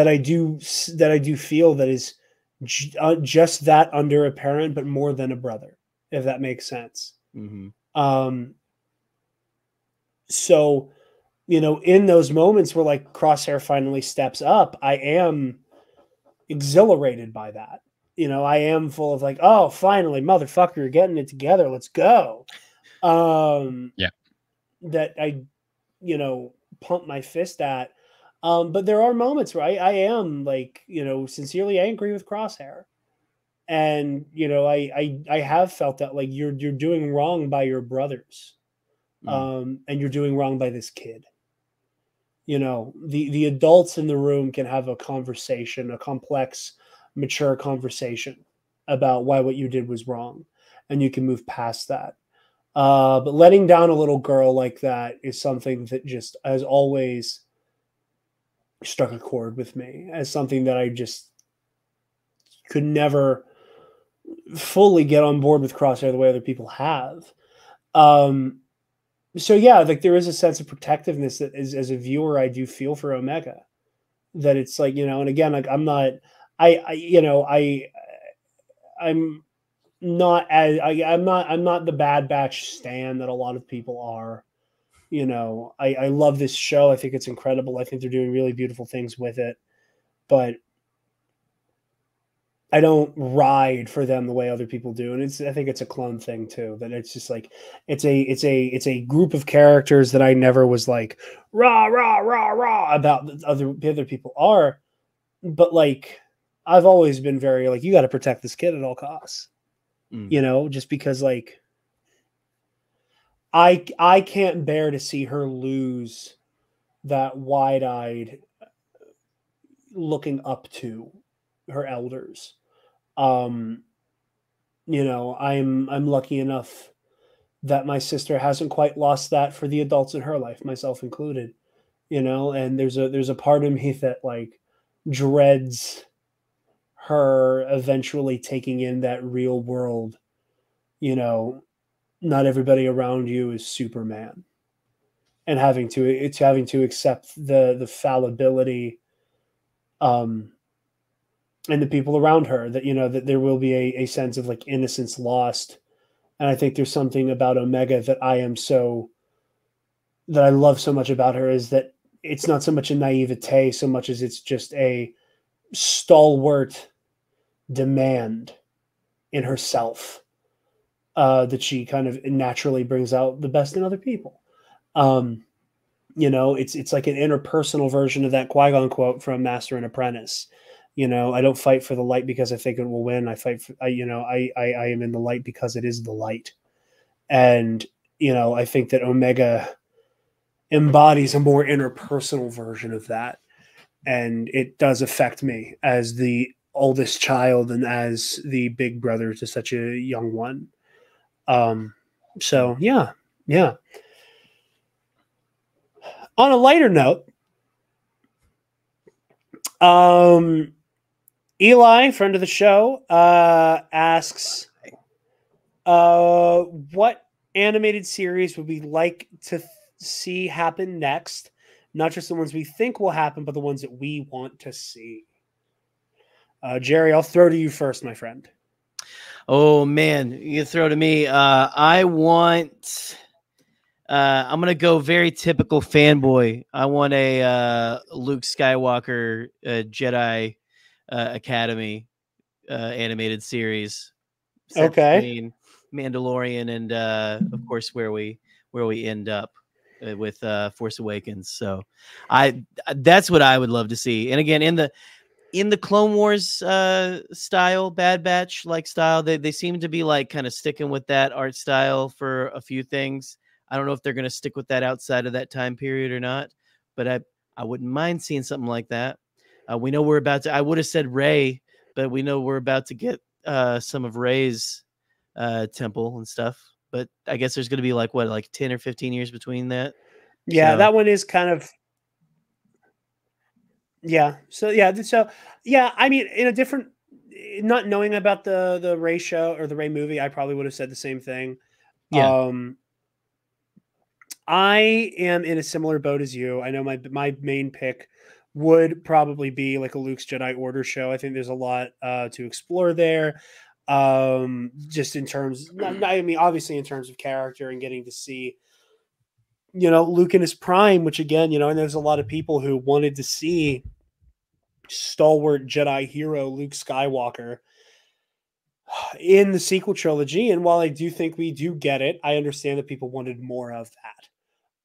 I do feel that is just that under a parent, but more than a brother, if that makes sense. So, in those moments where like Crosshair finally steps up, I am exhilarated by that. I am full of like, oh, finally, motherfucker, you're getting it together. Let's go. Yeah. That I, pump my fist at. But there are moments where I am like, sincerely angry with Crosshair. And, I have felt that like you're doing wrong by your brothers. And you're doing wrong by this kid. The adults in the room can have a conversation, a complex, mature conversation about why what you did was wrong. And you can move past that. But letting down a little girl like that is something that just has always struck a chord with me as something that I just could never fully get on board with Crosshair the way other people have. So yeah, like there is a sense of protectiveness that is, as a viewer, I do feel for Omega. That it's like, you know, and again, like I'm not, I'm not as I'm not the Bad Batch stan that a lot of people are. You know, I love this show. I think it's incredible. I think they're doing really beautiful things with it, but I don't ride for them the way other people do. And I think it's a clone thing too, that it's just like, it's a group of characters that I never was like rah, rah, rah, rah about the other people are. But like, I've always been very like, you got to protect this kid at all costs, you know, just because like, I can't bear to see her lose that wide-eyed looking up to her elders. You know, I'm lucky enough that my sister hasn't quite lost that for the adults in her life, myself included. You know, and there's a part of me that like dreads her eventually taking in that real world. You know, not everybody around you is Superman, and having to accept the fallibility and the people around her, that, you know, that there will be a sense of like innocence lost. And I think there's something about Omega that I love so much about her, is that it's not so much a naivete so much as it's just a stalwart demand in herself, that she kind of naturally brings out the best in other people. You know, it's like an interpersonal version of that Qui-Gon quote from Master and Apprentice. You know, I don't fight for the light because I think it will win. I fight for, I am in the light because it is the light. And, you know, I think that Omega embodies a more interpersonal version of that. And it does affect me as the oldest child and as the big brother to such a young one. So yeah. On a lighter note, Eli, friend of the show, asks, what animated series would we like to see happen next? Not just the ones we think will happen, but the ones that we want to see. Gerry, I'll throw to you first, my friend. Oh man, you throw to me. I'm gonna go very typical fanboy. I want a Luke Skywalker Jedi Academy animated series set between Mandalorian and of course where we end up with Force Awakens. So that's what I would love to see. And again, in the Clone Wars style, Bad Batch like style, they seem to be like kind of sticking with that art style for a few things. I don't know if they're going to stick with that outside of that time period or not, but I wouldn't mind seeing something like that. We know we're about to, I would have said Rey, but we know we're about to get some of Rey's temple and stuff. But I guess there's going to be like 10 or 15 years between that. Yeah, so. That one is kind of, yeah. So yeah, I mean, in a different, not knowing about the Rey show or the Rey movie, I probably would have said the same thing. Yeah. I am in a similar boat as you. I know my main pick would probably be like a Luke's Jedi Order show. I think there's a lot to explore there. Just in terms, I mean, obviously in terms of character and getting to see, you know, Luke in his prime, which again, you know, and there's a lot of people who wanted to see stalwart Jedi hero Luke Skywalker in the sequel trilogy. And while I do think we do get it, I understand that people wanted more of that.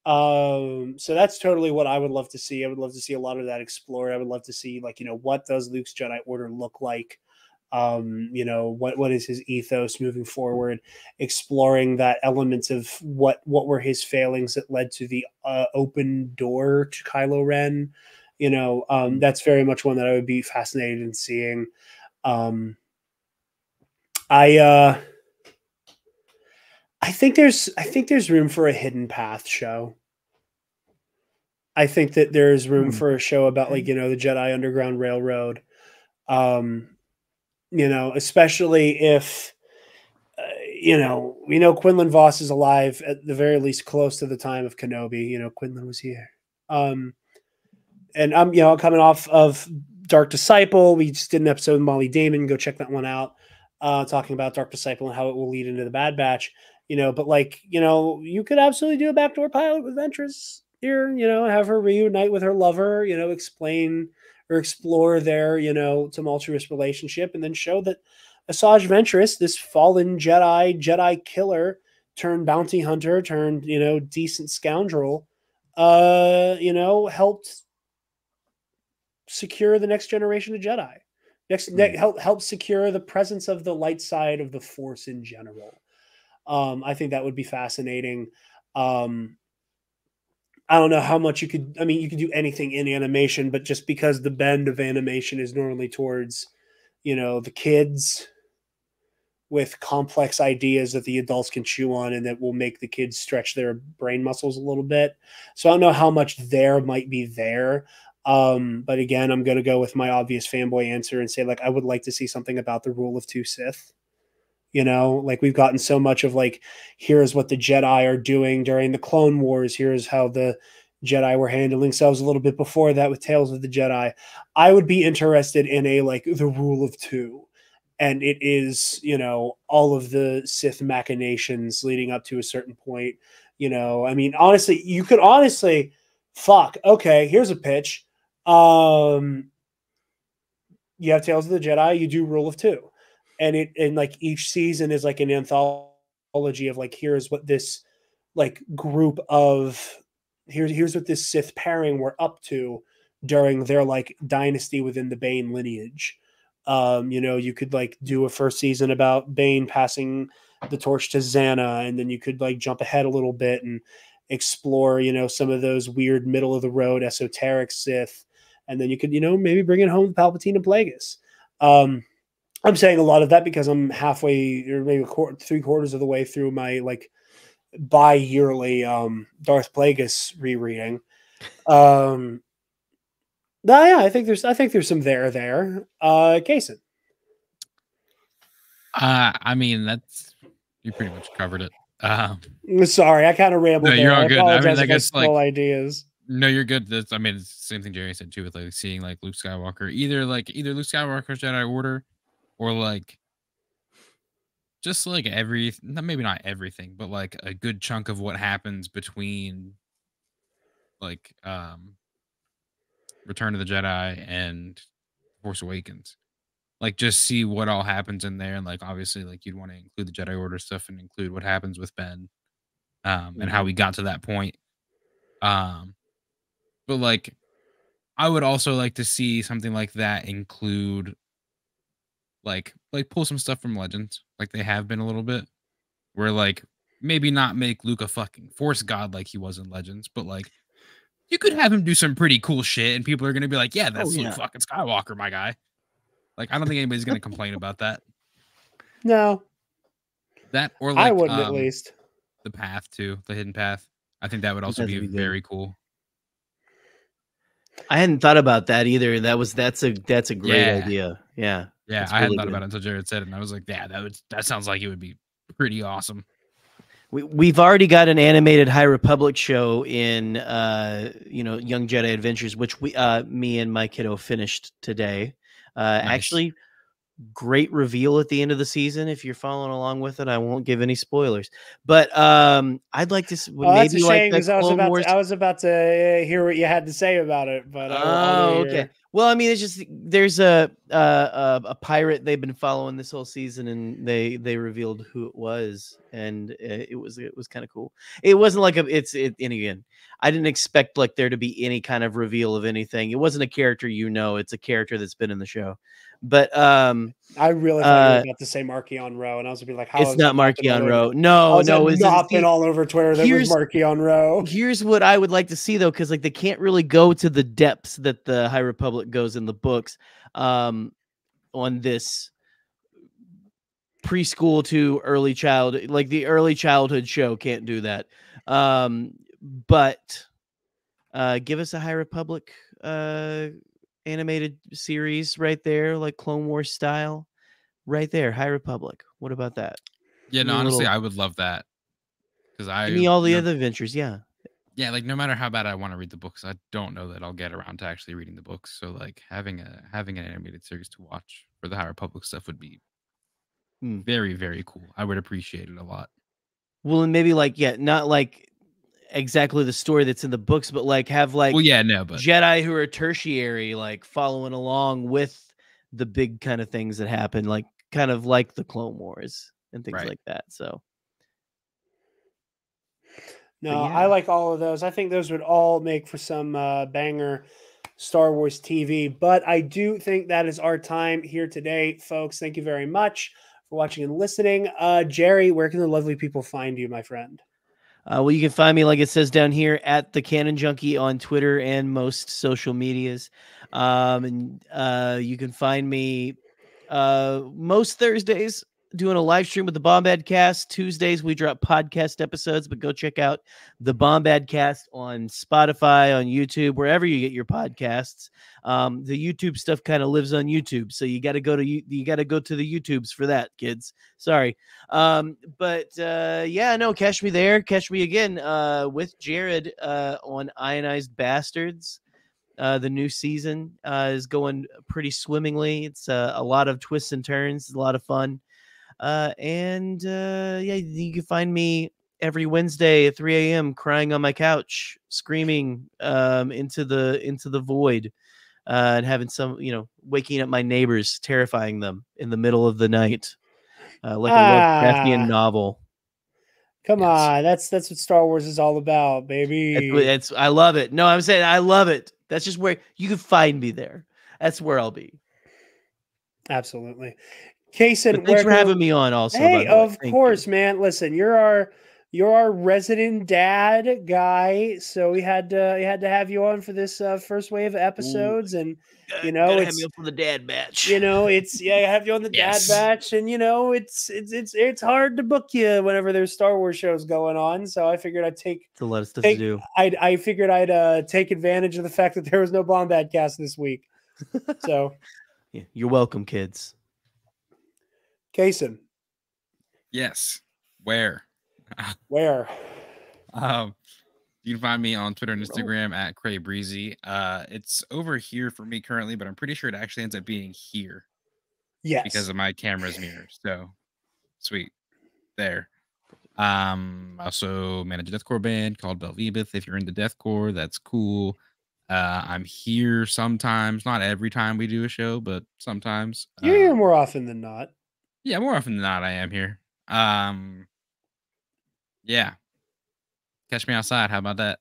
So that's totally what I would love to see. I would love to see a lot of that explored. I would love to see, like, you know, what does Luke's Jedi Order look like? You know, what is his ethos moving forward? Exploring that elements of what were his failings that led to the open door to Kylo Ren. You know, that's very much one that I would be fascinated in seeing. I think there's room for a hidden path show. I think that there's room for a show about, like, you know, the Jedi Underground Railroad. especially if we know Quinlan Voss is alive at the very least, close to the time of Kenobi. Quinlan was here. And I'm coming off of Dark Disciple. We just did an episode with Molly Damon. Go check that one out. Talking about Dark Disciple and how it will lead into the Bad Batch. But you could absolutely do a backdoor pilot with Ventress here. Have her reunite with her lover. Explain or explore their tumultuous relationship, and then show that Asajj Ventress, this fallen Jedi killer turned bounty hunter turned decent scoundrel, helped secure the next generation of Jedi. Help secure the presence of the light side of the Force in general. I think that would be fascinating. I don't know how much you could. I mean, you could do anything in animation, but just because the bend of animation is normally towards, the kids with complex ideas that the adults can chew on and that will make the kids stretch their brain muscles a little bit. So I don't know how much there might be there. But again, I'm going to go with my obvious fanboy answer and say, I would like to see something about the rule of two Sith. We've gotten so much of here's what the Jedi are doing during the Clone Wars. Here's how the Jedi were handling themselves a little bit before that with Tales of the Jedi. I would be interested in the rule of two. And it is, all of the Sith machinations leading up to a certain point. Honestly, you could okay, here's a pitch. You have Tales of the Jedi, you do Rule of Two. And each season is an anthology of here's what this group of here's what this Sith pairing were up to during their dynasty within the Bane lineage. You could do a first season about Bane passing the torch to Xana, and then you could jump ahead a little bit and explore, some of those weird middle of the road esoteric Sith, and then you could, maybe bring it home with Palpatine and Plagueis. I'm saying a lot of that because I'm halfway or maybe three quarters of the way through my bi-yearly Darth Plagueis rereading. Yeah, I think there's some there. Kason. I mean, you pretty much covered it. Sorry, I kind of rambled. No, you're all good. I mean, I guess ideas. No, you're good. It's the same thing Gerry said too, with seeing Luke Skywalker, either Luke Skywalker's Jedi Order, or just maybe not everything, but a good chunk of what happens between Return of the Jedi and Force Awakens. Just see what all happens in there, and obviously you'd want to include the Jedi Order stuff and include what happens with Ben, and how we got to that point. But I would also like to see something like that include pull some stuff from Legends, like they have been a little bit, where maybe not make Luke a fucking Force god like he was in Legends, but you could have him do some pretty cool shit, and people are gonna be like, yeah, that's Luke fucking Skywalker, my guy. I don't think anybody's gonna complain about that. No. That or I wouldn't, at least. The path too, the hidden path. I think that would also be very cool. I hadn't thought about that either. That's a great idea. Yeah. Yeah, I hadn't thought about it until Jarod said it, and I was like, yeah, that sounds like it would be pretty awesome. We've already got an animated High Republic show in Young Jedi Adventures, which me and my kiddo finished today. Nice. Actually, great reveal at the end of the season. If you're following along with it, I won't give any spoilers. But I'd like to maybe I was about to hear what you had to say about it. But okay. Well, I mean, it's just there's a pirate they've been following this whole season, and they revealed who it was, and it was kind of cool. It wasn't and again, I didn't expect there to be any kind of reveal of anything. It wasn't a character, it's a character that's been in the show. But I really thought you were about to say Marquion Rowe, and I was gonna be like, "How?" It's not Marquion Rowe. No, it's not been all over Twitter. That was Marquion Rowe. Here's what I would like to see though, because they can't really go to the depths that the High Republic goes in the books on this preschool to early child, the early childhood show can't do that. But give us a High Republic animated series right there, Clone Wars style. right there. High Republic. What about that? Yeah, Give no, me a honestly, little- I would love that because Give me all the other adventures. Yeah. yeah, like no matter how bad I want to read the books, I don't know that I'll get around to actually reading the books. So like having an animated series to watch for the High Republic stuff would be very, very cool. I would appreciate it a lot. Well, and maybe like, yeah, not like exactly the story that's in the books, but like have like Well, yeah, no, but Jedi who are tertiary, like following along with the big kind of things that happen, like kind of like the Clone Wars and things Right. like that. So No, yeah. I like all of those. I think those would all make for some banger Star Wars TV. But I do think that is our time here today, folks. Thank you very much for watching and listening. Gerry, where can the lovely people find you, my friend? Well, you can find me, like it says down here, at the Canon Junkie on Twitter and most social medias. And you can find me most Thursdays doing a live stream with the Bombadcast. Tuesdays we drop podcast episodes, but go check out the Bombadcast on Spotify, on YouTube, wherever you get your podcasts. The YouTube stuff kind of lives on YouTube, so you got to go to the YouTubes for that, kids. Sorry. Yeah, no, catch me there. Catch me again with Jarod on Ionized Bastards. The new season is going pretty swimmingly. It's a lot of twists and turns. It's a lot of fun. Yeah, you can find me every Wednesday at 3 a.m. crying on my couch, screaming into the void, and having waking up my neighbors, terrifying them in the middle of the night, like a Lovecraftian novel. Come on, that's what Star Wars is all about, baby. I love it. No, I'm saying I love it. That's just where you can find me there. That's where I'll be. Absolutely. Kason, thanks for having me on. Also, hey, of course, man. Listen, you're our resident dad guy, so we had to have you on for this first wave of episodes, and gotta have me up for the dad batch. Have you on the dad batch, and it's hard to book you whenever there's Star Wars shows going on. So I figured I'd take a lot of stuff to do. I figured I'd take advantage of the fact that there was no Bombadcast this week. So yeah, you're welcome, kids. Kason. Yes. Where? Where? You can find me on Twitter and Instagram at CrayBreezy. It's over here for me currently, but I'm pretty sure it actually ends up being here. Yes. Because of my camera's mirror. So sweet. There. Also manage a deathcore band called Belvebeth. If you're into deathcore, that's cool. I'm here sometimes, not every time we do a show, but sometimes. You're here more often than not. Yeah, more often than not, I am here. Yeah. Catch me outside. How about that?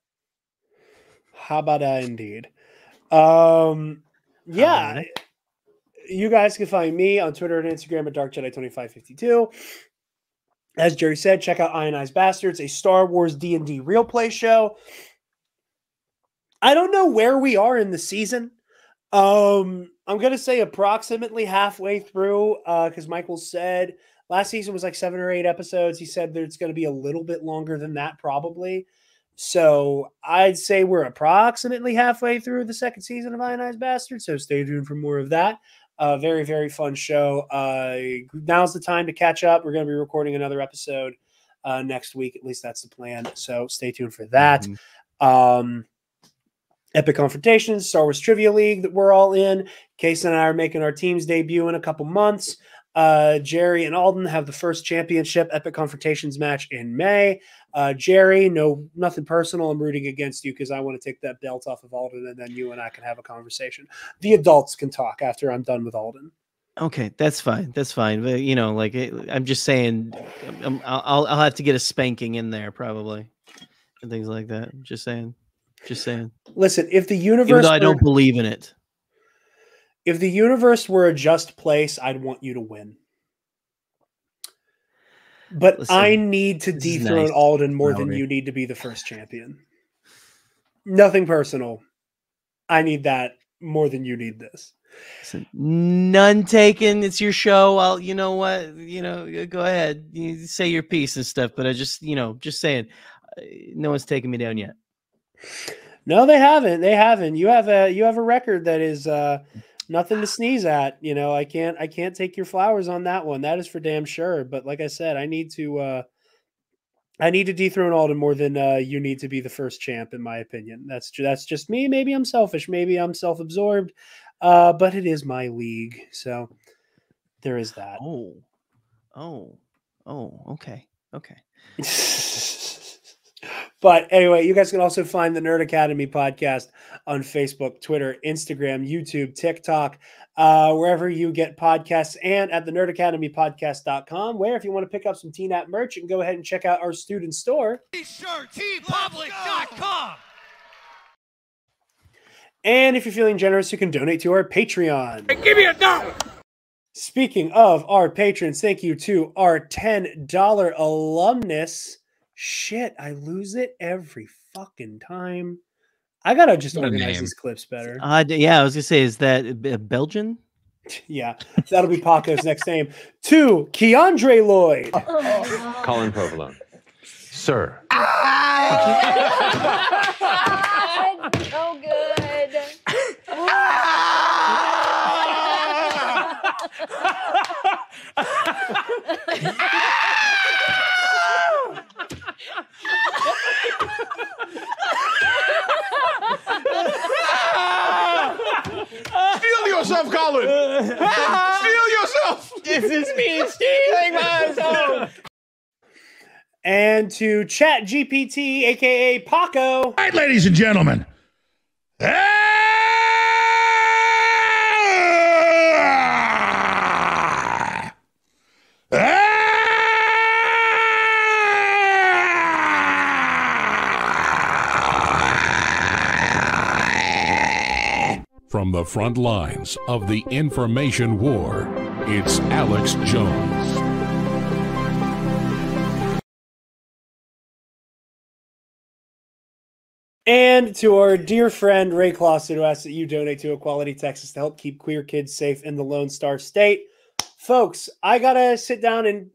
How about that, indeed? Yeah. You guys can find me on Twitter and Instagram at DarkJedi2552. As Gerry said, check out Ionized Bastards, a Star Wars D&D real play show. I don't know where we are in the season. I'm going to say approximately halfway through, because Michael said last season was like 7 or 8 episodes. He said that it's going to be a little bit longer than that, probably. So I'd say we're approximately halfway through the second season of Ionized Bastards. So stay tuned for more of that. Very, very fun show. Now's the time to catch up. We're going to be recording another episode next week. At least that's the plan. So stay tuned for that. Epic Confrontations, Star Wars Trivia League that we're all in. Kason and I are making our team's debut in a couple months. Gerry and Alden have the first championship Epic Confrontations match in May. Gerry, nothing personal. I'm rooting against you because I want to take that belt off of Alden, and then you and I can have a conversation. The adults can talk after I'm done with Alden. Okay, that's fine. That's fine. But I'm just saying, I'll have to get a spanking in there probably, and things like that. Just saying. Listen, if the universe, even though I don't believe in it, if the universe were a just place, I'd want you to win. But listen, I need to dethrone Alden more than you need to be the first champion. Nothing personal. I need that more than you need this. Listen, none taken. It's your show. Well, you know what? Go ahead. You say your piece and stuff. But I just saying, no one's taken me down yet. No, they haven't. You have a record that is nothing to sneeze at. You know, I can't take your flowers on that one. That is for damn sure. But like I said, I need to dethrone Alden more than you need to be the first champ, in my opinion. That's just me. Maybe I'm selfish. Maybe I'm self-absorbed. But it is my league, so there is that. Okay. But anyway, you guys can also find the Nerd Academy podcast on Facebook, Twitter, Instagram, YouTube, TikTok, wherever you get podcasts, and at the nerdacademypodcast.com, where if you want to pick up some TNAP merch, you can go ahead and check out our student store. T-public.com. And if you're feeling generous, you can donate to our Patreon. Hey, give me $1. Speaking of our patrons, thank you to our $10 alumnus. Shit, I lose it every fucking time. I gotta just organize these clips better. Yeah, I was gonna say, is that Belgian? Yeah, that'll be Paco's next name. To Keandre Lloyd. Colin Provolone. Sir. So good. Steal yourself, Colin! Steal yourself! This is me stealing myself. And to Chat GPT, aka Paco. All right, ladies and gentlemen. From the front lines of the information war, it's Alex Jones. And to our dear friend Ray Clausen, who asks that you donate to Equality Texas to help keep queer kids safe in the Lone Star State. Folks, I gotta sit down and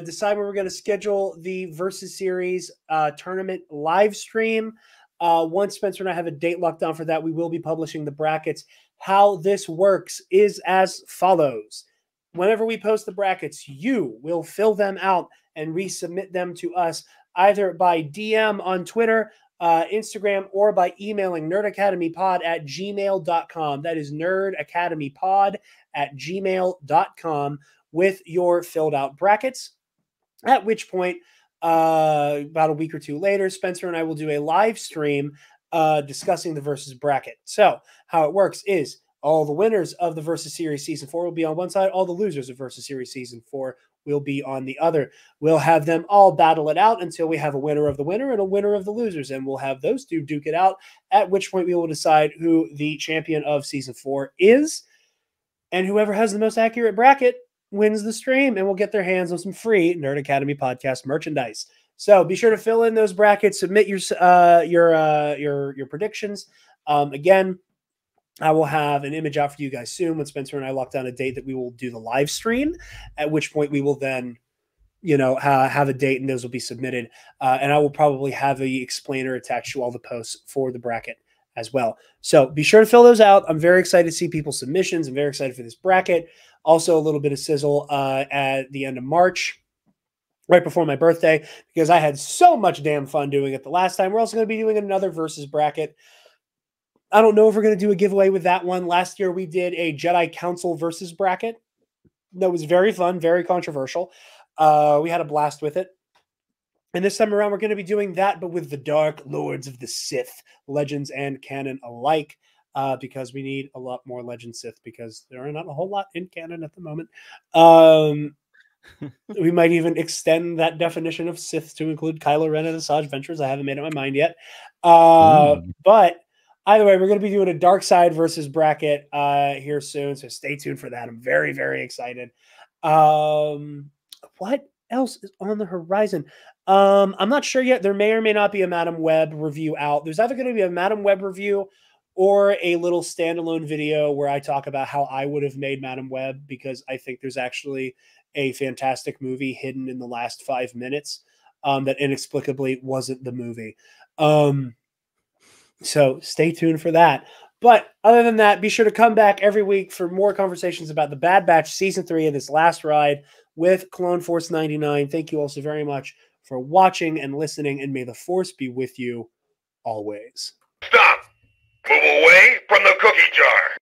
decide where we're gonna schedule the Versus Series tournament live stream. Once Spencer and I have a date locked down for that, we will be publishing the brackets. How this works is as follows. Whenever we post the brackets, you will fill them out and resubmit them to us either by DM on Twitter, Instagram, or by emailing nerdacademypod@gmail.com. That is nerdacademypod@gmail.com with your filled out brackets. At which point, about a week or two later, Spencer and I will do a live stream discussing the Versus bracket. So how it works is all the winners of the Versus Series Season 4 will be on one side. All the losers of Versus Series Season 4 will be on the other. We'll have them all battle it out until we have a winner of the winner and a winner of the losers, and we'll have those two duke it out, at which point we will decide who the champion of Season 4 is, and whoever has the most accurate bracket wins the stream and will get their hands on some free Nerd Academy podcast merchandise. So be sure to fill in those brackets, submit your predictions. Again, I will have an image out for you guys soon when Spencer and I lock down a date that we will do the live stream, at which point we will then, have a date and those will be submitted. And I will probably have a explainer attached to all the posts for the bracket as well. So be sure to fill those out. I'm very excited to see people's submissions. I'm very excited for this bracket. Also a little bit of sizzle at the end of March, right before my birthday, because I had so much damn fun doing it the last time. We're also going to be doing another Versus bracket. I don't know if we're going to do a giveaway with that one. Last year, we did a Jedi Council versus bracket. That was very fun, very controversial. We had a blast with it. And this time around, we're going to be doing that, but with the Dark Lords of the Sith, Legends and Canon alike, because we need a lot more Legend Sith, because there are not a whole lot in canon at the moment. We might even extend that definition of Sith to include Kylo Ren and Asajj Ventress. I haven't made up my mind yet. But either way, we're going to be doing a Dark Side versus bracket here soon, so stay tuned for that. I'm very, very excited. What else is on the horizon? I'm not sure yet. There may or may not be a Madam Web review out. There's either going to be a Madam Web review or a little standalone video where I talk about how I would have made Madam Web, because I think there's actually a fantastic movie hidden in the last 5 minutes that inexplicably wasn't the movie. So stay tuned for that. But other than that, be sure to come back every week for more conversations about the Bad Batch Season 3 of this last ride with Clone Force 99. Thank you all so very much for watching and listening, and may the Force be with you always. Stop! Move away from the cookie jar!